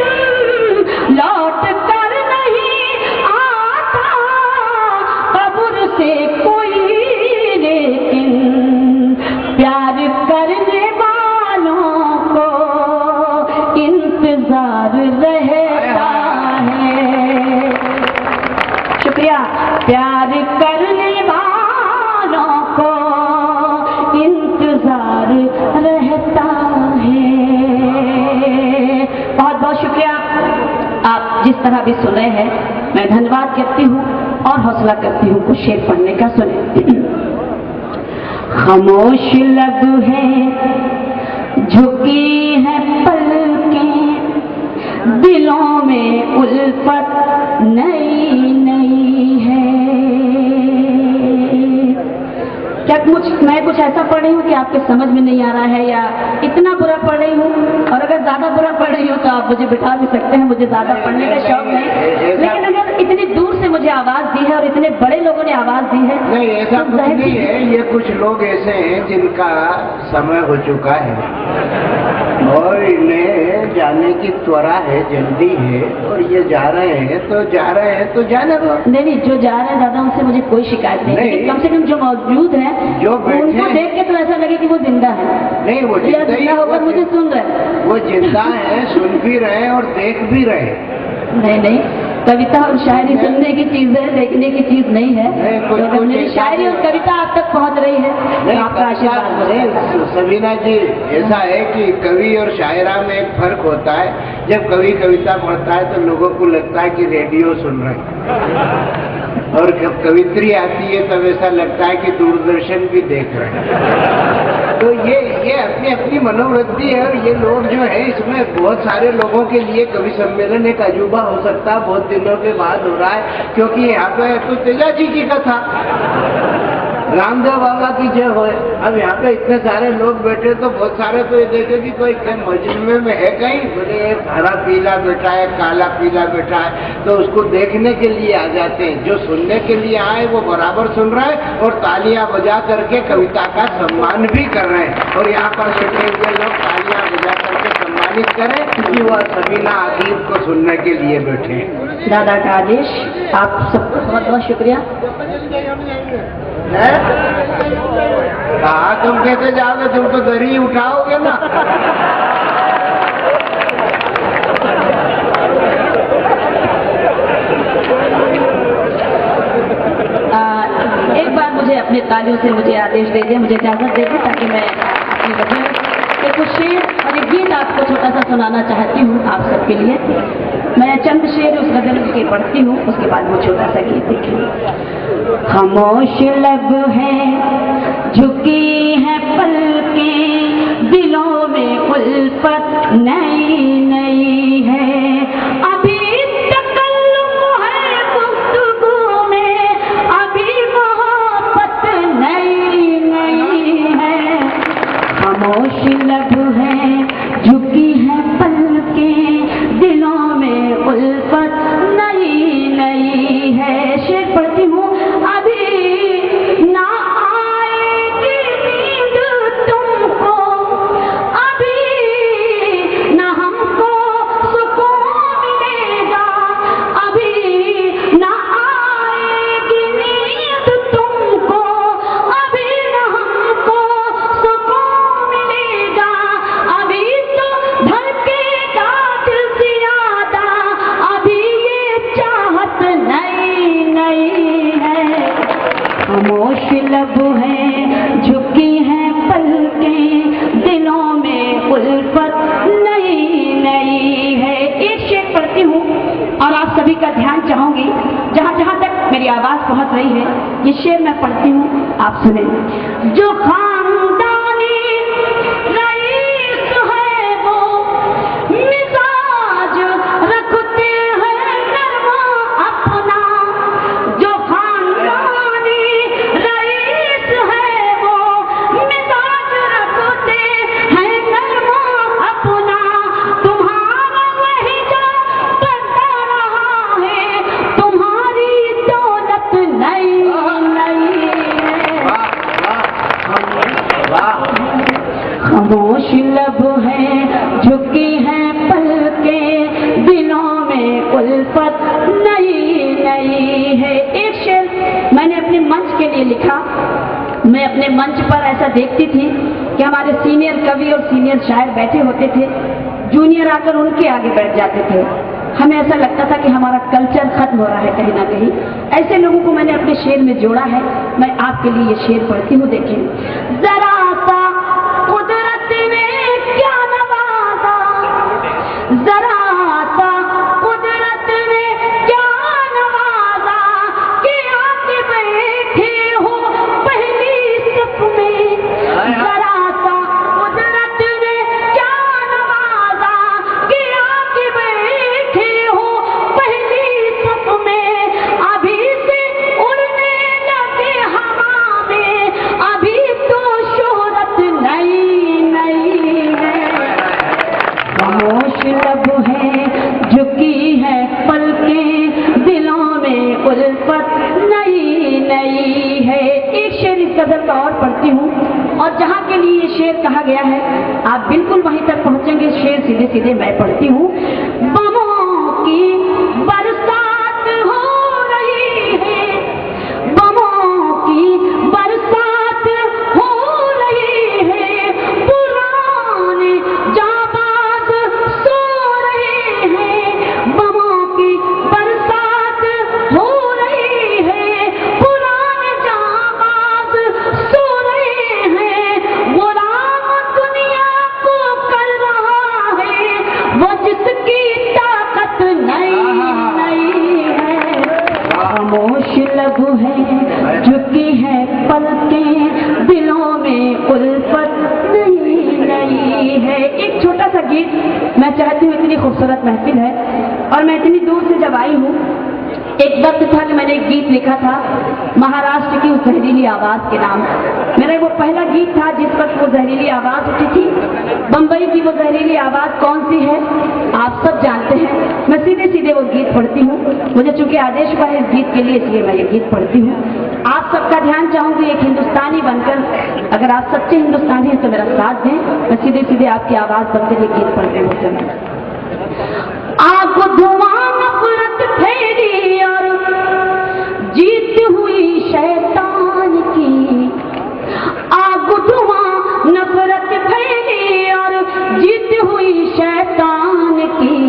लौट कर नहीं आता कब्र से कोई, लेकिन प्यार करने वालों को इंतजार रहता है। शुक्रिया। प्यार करने वालों को इंतजार रहता है। बहुत बहुत शुक्रिया। आप जिस तरह भी सुन रहे हैं, मैं धन्यवाद करती हूँ और हौसला करती हूँ कुछ शेर पढ़ने का। सुने। खामोश लब है, झुकी है पलकें, दिलों में उल्फत नई नई है। क्या मैं कुछ ऐसा पढ़ रही हूँ कि आपके समझ में नहीं आ रहा है, या इतना बुरा पढ़ रही हूँ, और अगर ज्यादा बुरा पढ़ रही हूँ तो आप मुझे बिठा भी सकते हैं, मुझे ज्यादा पढ़ने का शौक नहीं। लेकिन अगर इतनी दूर से मुझे आवाज दी है और इतने बड़े लोगों ने आवाज दी है, नहीं ऐसा तो कुछ जाहिर नहीं है। ये कुछ लोग ऐसे हैं जिनका समय हो चुका है और इन्हें जाने की त्वरा है, जल्दी है, और ये जा रहे हैं तो जाने दो। नहीं, जो जा रहे हैं दादा उनसे मुझे कोई शिकायत नहीं, नहीं। लेकिन कम से कम जो मौजूद है जो बैठे उनको हैं। देख के तो ऐसा लगे कि वो जिंदा है, नहीं वो या जिंदा होकर मुझे सुन रहे हैं। वो जिंदा है, सुन भी रहे और देख भी रहे। नहीं, कविता और शायरी सुनने की चीज है, देखने की चीज नहीं है। नहीं, तो अगर कुछ मेरी ऐसा शायरी और नहीं। कविता आप तक पहुंच रही है तो आपका आशीर्वाद नहीं, मिलेगा। सबीना जी ऐसा है कि कवि और शायरा में एक फर्क होता है। जब कवि कविता पढ़ता है तो लोगों को लगता है कि रेडियो सुन रहे हैं, और जब कवित्री आती है तब ऐसा लगता है कि दूरदर्शन भी देख रहे हैं। तो ये अपनी अपनी मनोवृत्ति है। और ये लोग जो है, इसमें बहुत सारे लोगों के लिए कवि सम्मेलन एक अजूबा हो सकता है, बहुत दिनों के बाद हो रहा है, क्योंकि यहाँ पे तो तेजा जी की कथा, रामदेव बाबा की जय होए। अब यहाँ पे इतने सारे लोग बैठे तो बहुत सारे तो ये देखे कि कोई मजमे में है कहीं, बोले एक हरा पीला बैठा है, काला पीला बैठा है, तो उसको देखने के लिए आ जाते हैं। जो सुनने के लिए आए वो बराबर सुन रहे हैं और तालियां बजा करके कविता का सम्मान भी कर रहे हैं। और यहाँ पर बैठे हुए लोग तालियां बजा करके सम्मानित करें कि वह सबीना अदीब को सुनने के लिए बैठे हैं। दादा का आदेश, आप सबको बहुत बहुत शुक्रिया। कहा तुम कैसे जाओगे, तुम तो दरी उठाओगे ना। एक बार मुझे अपने तालियों से मुझे आदेश दे दिया, मुझे इजाजत दे दी, ताकि मैं अपनी गजल के कुछ शेर और एक गीत आपको छोटा सा सुनाना चाहती हूँ आप सबके लिए। मैं चंद शेर उस गजल के पढ़ती हूँ, उसके बाद वो छोटा सा गीत देखिए। खामोश लब है, झुकी है पलकें, दिलों में उल्फत नई नई है, अभी तकल्लुम है गुफ्तगू में, अभी मोहब्बत नई नई है। खामोश लब है, झुकी है पलकें, दिलों में उल्फत नई नई है। शेर पढ़ती हूँ। अभी ना आएगी नींद तुमको, अभी ना हमको सुकून मिलेगा, अभी ना आएगी नींद तुमको, अभी ना हमको सुकून मिलेगा, अभी तो धड़केगा दिल ज्यादा, अभी ये चाहत नई नई है। खामोश लब है, झुकी है पलकें, दिलों में उल्फत नई नई है। एक शेर पढ़ती हूँ और आप सभी का ध्यान चाहूंगी, जहाँ जहाँ तक मेरी आवाज पहुंच रही है ये शेर मैं पढ़ती हूँ, आप सुने। जो खानदानी रईस है वो मिजाज रखते हैं नरमा अपना, जो खानदानी रईस है वो मिजाज रखते हैं नरमा अपना, तुम्हारा वही जो करता रहा है, तुम्हारी दौलत नई नई है। खामोश लब है, झुकी है पलकें, दिलों में उल्फत नई नई है। एक शेर मैंने अपने मंच के लिए लिखा। मैं अपने मंच पर ऐसा देखती थी कि हमारे सीनियर कवि और सीनियर शायर बैठे होते थे, जूनियर आकर उनके आगे बैठ जाते थे। हमें ऐसा लगता था कि हमारा कल्चर खत्म हो रहा है कहीं ना कहीं। ऐसे लोगों को मैंने अपने शेर में जोड़ा है। मैं आपके लिए ये शेर पढ़ती हूँ, देखिए। जरा सा कुदरत ने क्या नवाजा, जरा सा कुदरत ने क्या नवाजा, कि आके बैठे हो पहली सफ में, जरा सा कुदरत ने क्या नवाजा, कि आके बैठे हो पहली सफ में, अभी से उड़ने लगे हवा में, अभी एक गजल का और पढ़ती हूँ और जहाँ के लिए ये शेर कहा गया है आप बिल्कुल वहीं तक पहुँचेंगे। शेर सीधे सीधे मैं पढ़ती हूँ। बमों की बरसात हो रही है, बमों की बरसात हो रही है, पुराने जाबाज सो रहे हैं। बमों की बरसात हो रही है, पुराने जाबाज सो रहे हैं। वो राम दुनिया को कर रहा है, वो जिसकी ताकत नई नई है। खामोश लब है, झुकी है पलकें, दिलों में उल्फत नई नई है। एक छोटा सा गीत मैं चाहती हूँ, इतनी खूबसूरत महफिल है और मैं इतनी दूर से जब आई हूँ। एक वक्त था कि मैंने एक गीत लिखा था महाराष्ट्र की उस जहरीली आवाज के नाम। मेरा वो पहला गीत था जिस वक्त वो जहरीली आवाज उठी थी। बम्बई की वो जहरीली आवाज कौन सी है आप सब जानते हैं। मैं सीधे सीधे वो गीत पढ़ती हूँ, मुझे चूंकि आदेश हुआ है इस गीत के लिए, इसलिए मैं ये गीत पढ़ती हूँ। आप सबका ध्यान चाहूंगी एक हिंदुस्तानी बनकर, अगर आप सच्चे हिंदुस्तानी हैं तो मेरा साथ दें। मैं सीधे सीधे आपकी आवाज बनकर ये गीत पढ़ते हुए आग धुआं नफरत फैली और जीत हुई शैतान की। आग धुआं नफरत फैली और जीत हुई शैतान की।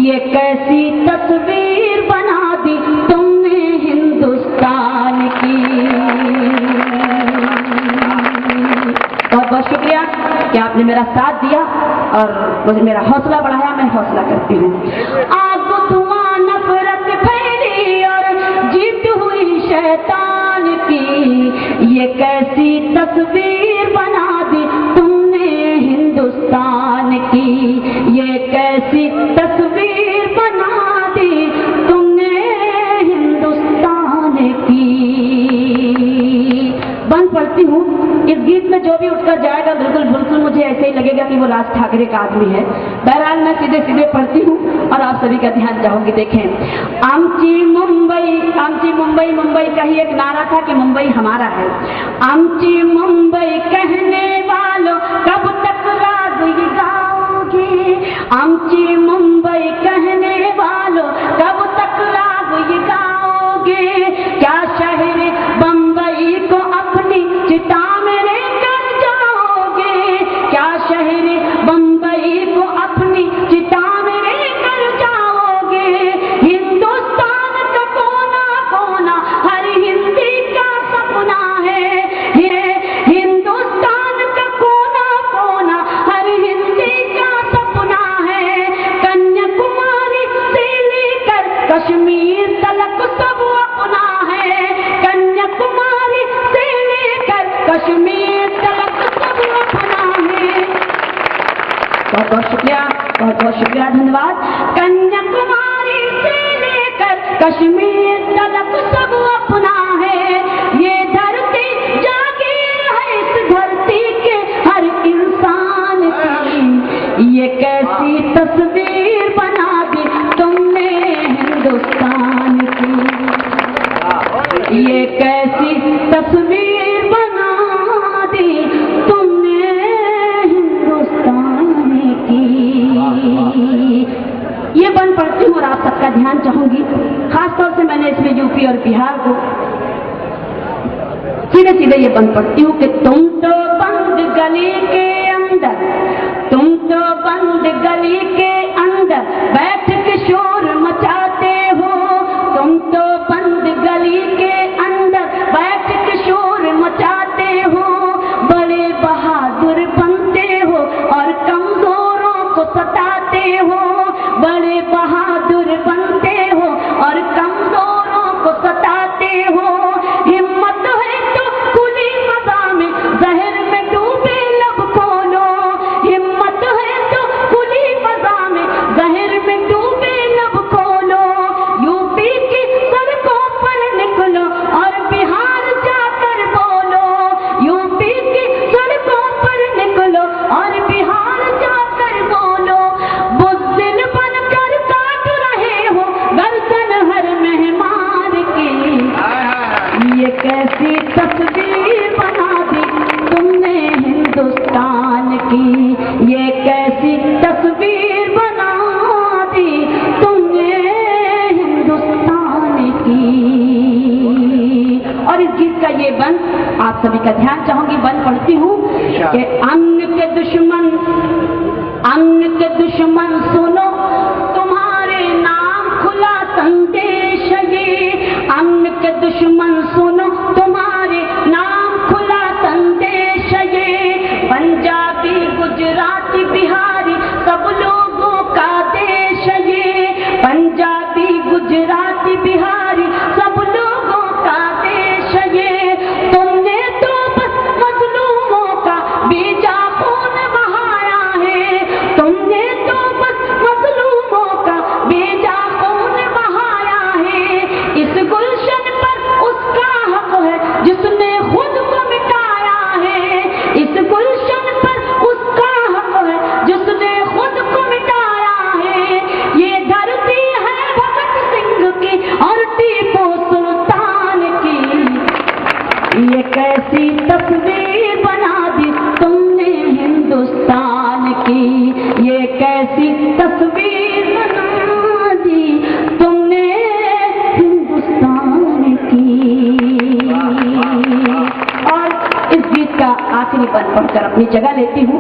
ये कैसी तस्वीर बना दी तुमने हिंदुस्तान की। बहुत बहुत शुक्रिया कि आपने मेरा साथ दिया और मुझे मेरा हौसला बढ़ाया। मैं हौसला करती हूँ। आग धुआं नफरत फैली और जीत हुई शैतान की। ये कैसी तस्वीर बना दी तुमने हिंदुस्तान की। ये कैसी तस्वीर बना दी तुमने हिंदुस्तान की। बंद पढ़ती हूँ। इस गीत में जो भी उठकर जाएगा बिल्कुल बिल्कुल मुझे ऐसे ही लगेगा कि वो राज ठाकरे का आदमी है। बहरहाल मैं सीधे सीधे पढ़ती हूँ और आप सभी का ध्यान चाहूंगी। देखें, आमची मुंबई, मुंबई का ही एक नारा था कि मुंबई हमारा है। आमची मुंबई कहने वालों कब तक राग ये गाओगे। आमची मुंबई कहने वालों कब तक राग ये गाओगे। क्या शहर बम्बई को अपनी चिता में लेकर जाओगे। क्या शहर बम्बई को अपनी चिता में लेकर जाओगे। हिंदुस्तान का कोना कोना हर हिंदी का सपना है। ये हिंदुस्तान का कोना कोना हर हिंदी का सपना है। कन्याकुमारी से लेकर कश्मीर तलक सब अपना है। कन्याकुमारी से लेकर कश्मीर तलक सब अपना है। बहुत बहुत शुक्रिया, बहुत बहुत शुक्रिया, धन्यवाद। कन्याकुमारी से लेकर कश्मीर तलक सब अपना है। ये धरती जागीर है इस धरती के हर इंसान की। ये कैसी तस्वीर बना दी तुमने हिंदुस्तान की। ये कैसी तस्वीर बना दी तुमने हिंदुस्तान की। ये बन पढ़ती हूँ और आप सबका ध्यान चाहूंगी। खासतौर से मैंने इसमें यूपी और बिहार को सीधे सीधे ये बन पढ़ती हूँ कि तुम तो बंद गली के अंदर, तुम तो बंद गली के अंदर बैठ के शोर मचाते हो। तुम तो बंद गली के अंदर बैठ के शोर मचाते हो। बड़े बहादुर बनते हो और कमजोरों को सताते हो। बड़े बहादुर बनते हो और कमजोरों को सताते हो। हिम्मत है तो खुली फजा में जहर में डूबे लब खोलो। हिम्मत है तो खुली फजा में जहर में डूबे लब खोलो। यूपी की सड़कों पर निकलो और बिहार जाकर बोलो। यूपी की सड़कों पर निकलो और बिहार जाकर बोलो। बुज़दिल बनकर काट रहे हो गर्दन हर मेहमान की। ये कैसी तस्वीर की ये कैसी तस्वीर बना दी तुमने हिंदुस्तान की। और इस गीत का ये बंद आप सभी का ध्यान चाहूंगी, बंद पढ़ती हूँ कि अन्न के दुश्मन सुनो तुम्हारे नाम खुला संदेश ये। अन्न के दुश्मन सुनो तुम्हारे नाम खुला संदेश ये। पंजाबी गुजराती बिहारी सब लोगों का देश ये। पंजाबी गुजराती बिहारी सब लोगों का देश ये। तुमने तो बस मजलूमों का बेजा खून बहाया है। तुमने तो बस मजलूमों का बेजा खून बहाया है। इस गुलशन पर उसका हक है जिसने खुद को मिटाया है। इस गुलशन पर उसका हक है जिसने खुद को मिटाया है। ये धरती है भगत सिंह की और टीपू सुल्तान की। ये कैसी तस्वीर बना दी तुमने हिंदुस्तान की। ये कैसी तस्वीर बना दी तुमने हिंदुस्तान की। और इस गीत का आखिरी बंद पढ़कर अपनी जगह लेती हूँ।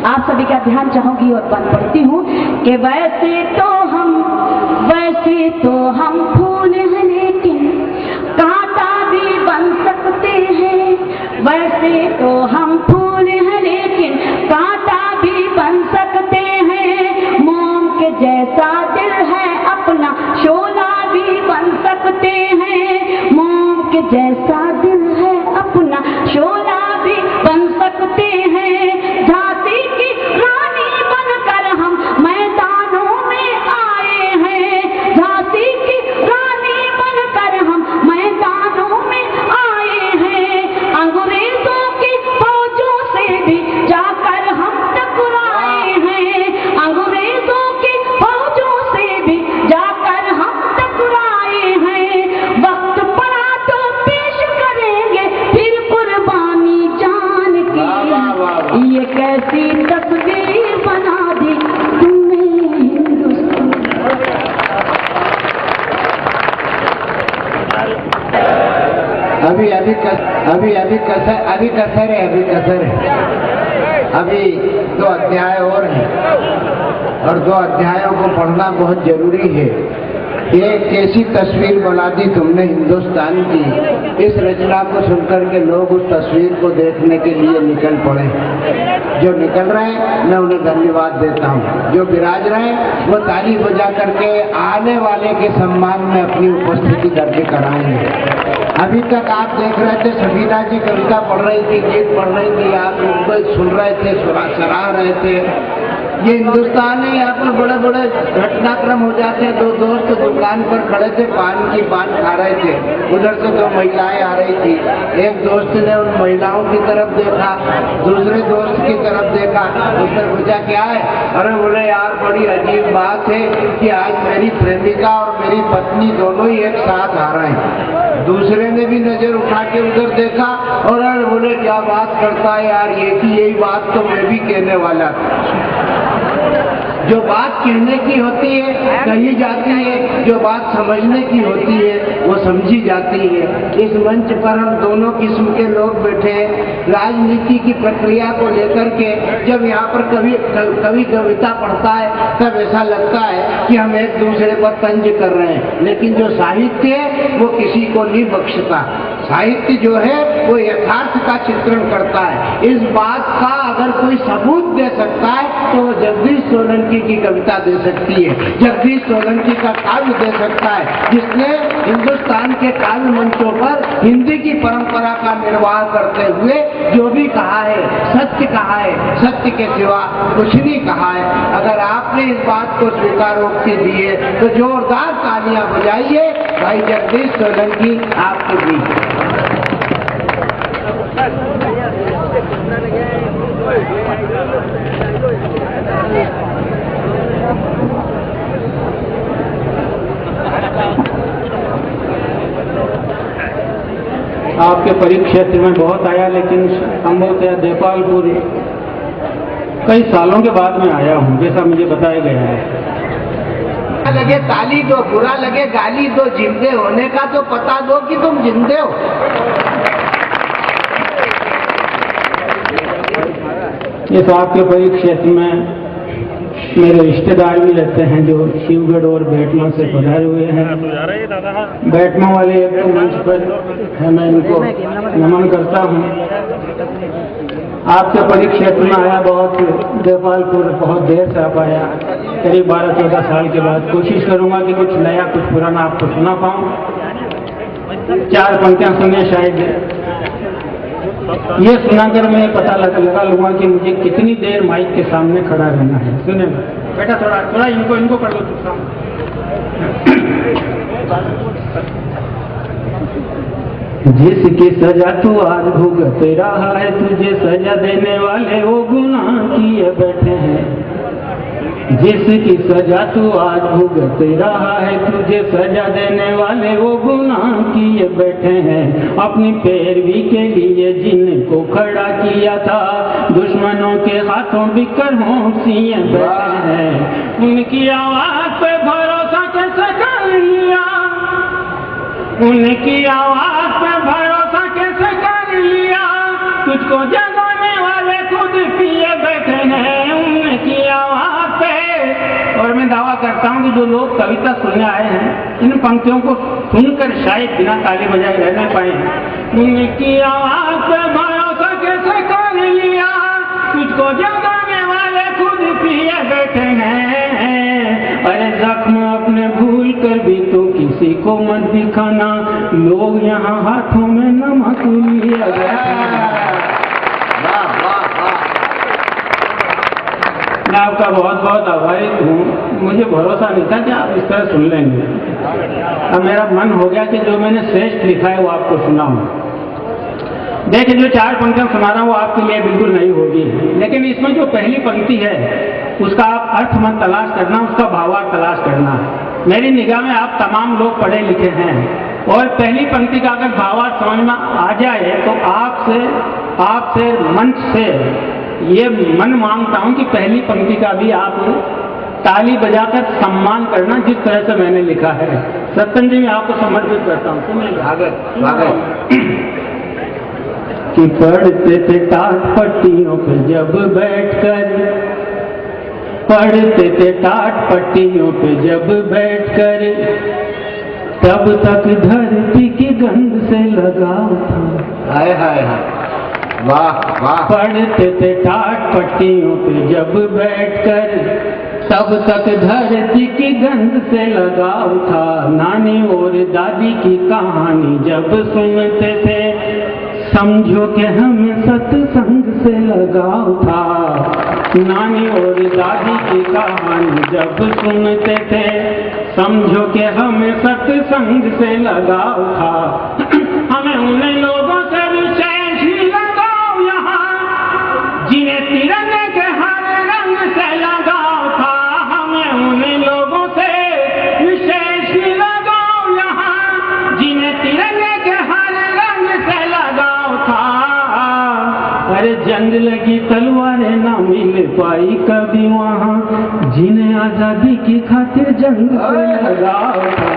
आप सभी का ध्यान चाहूंगी और बंद पढ़ती हूँ कि वैसे तो हम फूल हैं लेकिन कांटा भी बन सकते हैं। वैसे तो हम फूल हैं लेकिन कांटा भी बन सकते हैं। मोम के जैसा दिल है अपना शोला भी बन सकते हैं। मोम के जैसा दिल है अपना शोला भी बन सकते हैं। झांसी की रानी बनकर हम मैदानों में आए हैं। झांसी की रानी बनकर हम मैदानों में आए हैं। अंग्रेजों की फौजों से भी जाकर हम टकराए हैं। अंग्रेजों की फौजों से भी जाकर हम टकराए हैं। वक्त पड़ा तो पेश करेंगे फिर कुर्बानी जान की। ये कैसी तस्वीर बना दी तुमने हिंदुस्तान। अभी कसर है। अभी 2 अध्याय और हैं और 2 अध्यायों को पढ़ना बहुत जरूरी है। ये कैसी तस्वीर बना दी तुमने हिंदुस्तान की। इस रचना को सुनकर के लोग उस तस्वीर को देखने के लिए निकल पड़े। जो निकल रहे हैं मैं उन्हें धन्यवाद देता हूँ। जो विराज रहे हैं वो ताली बजा करके आने वाले के सम्मान में अपनी उपस्थिति करके कराएंगे। अभी तक आप देख रहे थे सफीना जी कविता पढ़ रही थी, गीत पढ़ रही थी, आप उनको सुन रहे थे, सराह रहे थे। ये हिंदुस्तान है, यहाँ पर बड़े बड़े घटनाक्रम हो जाते हैं। 2 दोस्त दुकान पर खड़े थे, पान खा रहे थे। उधर से 2 महिलाएं आ रही थी। एक दोस्त ने उन महिलाओं की तरफ देखा, दूसरे दोस्त की तरफ देखा। उसने पूछा क्या है? अरे बोले यार बड़ी अजीब बात है कि आज मेरी प्रेमिका और मेरी पत्नी दोनों ही एक साथ आ रहे हैं। दूसरे ने भी नजर उठा के उधर देखा और अरे बोले क्या बात करता है यार, यही बात तो मैं भी कहने वाला था। जो बात कहने की होती है कही जाती है, जो बात समझने की होती है वो समझी जाती है। इस मंच पर हम दोनों किस्म के लोग बैठे हैं। राजनीति की प्रक्रिया को लेकर के जब यहाँ पर कवि कविता पढ़ता है तब ऐसा लगता है कि हम एक दूसरे पर तंज कर रहे हैं, लेकिन जो साहित्य है वो किसी को नहीं बख्शता। साहित्य जो है वो यथार्थ का चित्रण करता है। इस बात का अगर कोई सबूत दे सकता है तो वो जगदीश सोलंकी की कविता दे सकती है, जगदीश सोलंकी का काव्य दे सकता है, जिसने हिंदुस्तान के काव्य मंचों पर हिंदी की परंपरा का निर्वाह करते हुए जो भी कहा है सत्य कहा है, सत्य के सिवा कुछ नहीं कहा है। अगर आपने इस बात को स्वीकारोक्ति दी है तो जोरदार तालियां बजाइए भाई जगदीश सोलंकी आपको दी। आपके परिक्षेत्र में बहुत आया, लेकिन संभवतः देपालपुर कई सालों के बाद मैं आया हूँ, जैसा मुझे बताया गया है। लगे ताली दो, बुरा लगे गाली दो, जिंदे होने का तो पता दो कि तुम जिंदे हो। इस आपके परिक्षेत्र में मेरे रिश्तेदार भी रहते हैं जो शिवगढ़ और बेटमा से पधारे हुए हैं। बेटमा वाले एक तो मंच पर है, मैं इनको नमन करता हूँ। आपके परिक्षेत्र में आया, बहुत देपालपुर बहुत देर से आ पाया, करीब 12-14 साल के बाद। कोशिश करूंगा कि कुछ नया कुछ पुराना आपको सुना पाऊँ। 4 पंक्तियां सुनिए, शायद ये सुनाकर मैं पता लगा लूंगा कि मुझे कितनी देर माइक के सामने खड़ा रहना है। सुने बेटा, थोड़ा इनको पढ़ लो। जिसकी सजा तू आज भुगत रहा है, तुझे सजा देने वाले वो गुनाह किए बैठे हैं। जिसकी सजा तू आज भुगत रहा है, तुझे सजा देने वाले वो गुनाह किए बैठे हैं। अपनी पैरवी के लिए जिनको खड़ा किया था, दुश्मनों के हाथों बिकर होशियां बैठे हैं। उनकी आवाज पे भरोसा कैसे कर लिया, उनकी आवाज पे भरोसा कैसे कर लिया, तुझको जगाने वाले खुद पिए बैठे हैं उनकी आवाज पे। और मैं दावा करता हूँ कि जो लोग कविता सुनने आए हैं, इन पंक्तियों को सुनकर शायद बिना ताली बजाए रह नहीं पाए। उनकी आवाज पे भरोसा कैसे कर लिया, तुझको जगाने वाले खुद पिए बैठे हैं। अरे जख्म अपने भूल कर भी तो किसी को मत दिखाना, लोग यहाँ हाथों में नमक लिए बैठे हैं। मैं आपका बहुत बहुत आभारी हूँ। मुझे भरोसा नहीं था कि आप इस तरह सुन लेंगे। अब मेरा मन हो गया कि जो मैंने श्रेष्ठ लिखा है वो आपको सुनाऊं। देखिए, जो 4 पंक्तियां सुना रहा हूँ वो आपके लिए बिल्कुल नहीं होगी, लेकिन इसमें जो पहली पंक्ति है उसका आप अर्थ मत तलाश करना, उसका भावार्थ तलाश करना। मेरी निगाह में आप तमाम लोग पढ़े लिखे हैं, और पहली पंक्ति का अगर भावार्थ समझ में आ जाए तो आपसे मंच से ये मन मांगता हूं कि पहली पंक्ति का भी आप ताली बजाकर सम्मान करना, जिस तरह से मैंने लिखा है। सत्यन जी, मैं आपको समर्पित करता हूँ। कि पढ़ते थे टाट पट्टियों पे जब बैठकर, पढ़ते थे टाट पट्टियों पे जब बैठकर, तब तक धरती की गंध से लगाव था। हाय हाय हाय, वाह वाह। पढ़ते थे टाट पट्टियों पे जब बैठकर, तब तक धरती की गंध से लगाव था। नानी और दादी की कहानी जब सुनते थे, समझो कि हमें सत्संग से लगाव था। नानी और दादी की कहानी जब सुनते थे, समझो कि हमें सत्संग से लगाव था। हमें उन लोगों से विशेष ही लगाव यहाँ, जिन्हें तिरंगे के हर रंग से लगाव था। हमें उन लोगों से विशेष ही लगाव यहाँ, जिन्हें तिरंगे के हर रंग से लगाव था। अरे जंग लगी तलवारें ना मिल पाई कभी वहाँ, जिन्हें आजादी की खातिर जंग से लगाव था।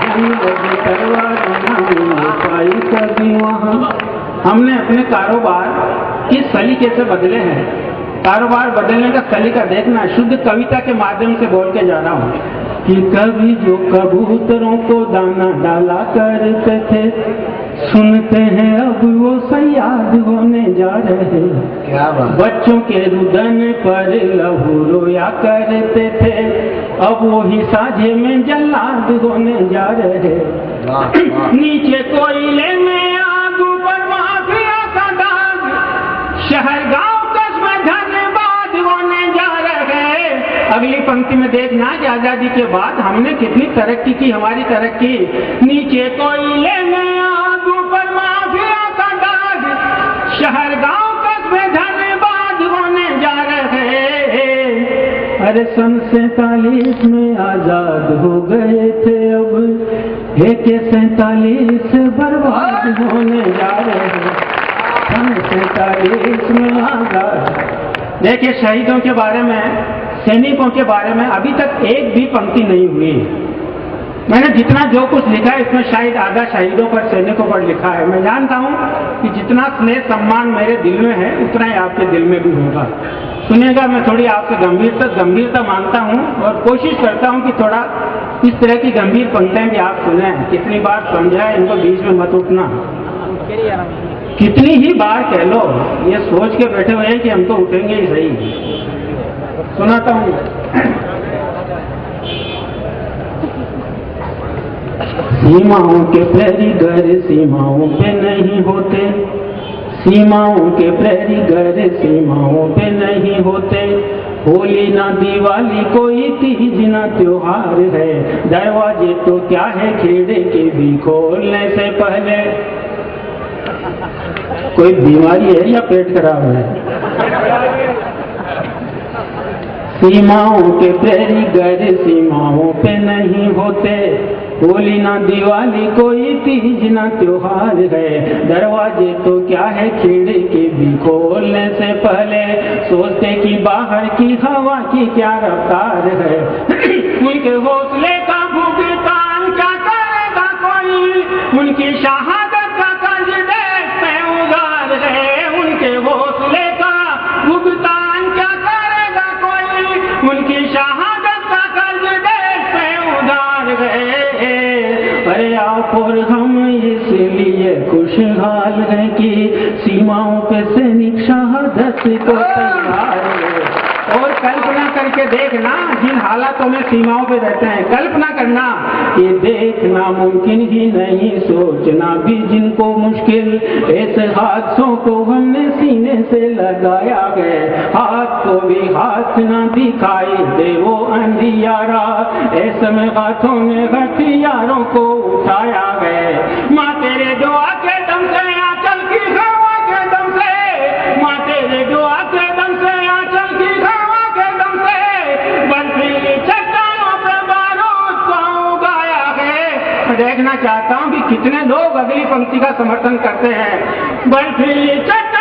जंग लगी तलवारें ना मिल पाई कभी वहाँ। हमने अपने कारोबार किस सलीके से बदले हैं, कारोबार बदलने का सलीका देखना। शुद्ध कविता के माध्यम से बोल के जा रहा हूँ कि कभी जो कबूतरों को दाना डाला करते थे, सुनते हैं अब वो सयाद होने जा रहे। क्या बात। बच्चों के रुदन पर लहू रोया करते थे, अब वो ही साझे में जल्लाद होने जा रहे। नीचे कोयले में आग, ऊपर माफिया का दाग, शहर गांव कस्बे धन्यवाद होने जा रहे। अगली पंक्ति में देखना कि आजादी के बाद हमने कितनी तरक्की की, हमारी तरक्की। नीचे कोयले में आग, ऊपर माफिया का दाग, शहर गांव कस्बे धन्यवाद होने जा रहे। अरे सन 47 में आजाद हो गए थे, अब AK-47 बर्बाद होने जा रहे हैं। सन 47 में आजाद, देखिए, शहीदों के बारे में, सैनिकों के बारे में अभी तक एक भी पंक्ति नहीं हुई। मैंने जितना जो कुछ लिखा है इसमें शायद आधा शहीदों पर, सैनिकों पर लिखा है। मैं जानता हूं कि जितना स्नेह सम्मान मेरे दिल में है उतना ही आपके दिल में भी होगा। सुनिएगा, मैं थोड़ी आपसे गंभीरता मांगता हूं और कोशिश करता हूं कि थोड़ा इस तरह की गंभीर पंक्तियां भी आप सुने। कितनी बार समझाए, इनको बीच में मत उठना। कितनी ही बार कह लो, ये सोच के बैठे हुए हैं कि हम तो उठेंगे ही सही। सुनाता हूं। सीमाओं के प्रहरी घर सीमाओं पे नहीं होते, सीमाओं के प्रहरी घर सीमाओं पे नहीं होते। होली ना दिवाली कोई तीज ना त्योहार है, दरवाजे तो क्या है खेड़े के भी खोलने से पहले। कोई बीमारी है या पेट खराब है? सीमाओं के प्रहरी घर सीमाओं पे नहीं होते, होली ना दिवाली कोई तीज ना त्योहार है, दरवाजे तो क्या है खेड़े के भी खोलने से पहले। सोचते कि बाहर की हवा की क्या रफ्तार है, उनके हौसले का भुगतान क्या करेगा कोई, उनकी शहादत का कर्ज देश पे उधार है। उनके हौसले का भुगतान क्या करेगा कोई, उनकी शहादत का कर्ज देश पे उधार है। अरे आप और हम इसलिए खुशहाल हैं कि सीमाओं पे सैनिक शहादत को तैयार है। और कल्पना करके देखना, जिन हालातों में सीमाओं पे रहते हैं, कल्पना करना, ये देखना मुमकिन ही नहीं, सोचना भी जिनको मुश्किल। ऐसे हादसों को हमने सीने से लगाया गए, हाथ को भी हाथ ना दिखाई दे वो अंधियारा, ऐसे में हाथों में हथियारों को उठाया गए। माँ तेरे दुआ के दम से, आंचल की हवा के दम से, माँ तेरे दुआ के दम से, आंचल की हवा के दम से, बर्फीली चट्टानों पे बारूद को उगाया है। मैं देखना चाहता हूँ कि कितने लोग अगली पंक्ति का समर्थन करते हैं। बर्फीली चट्टानों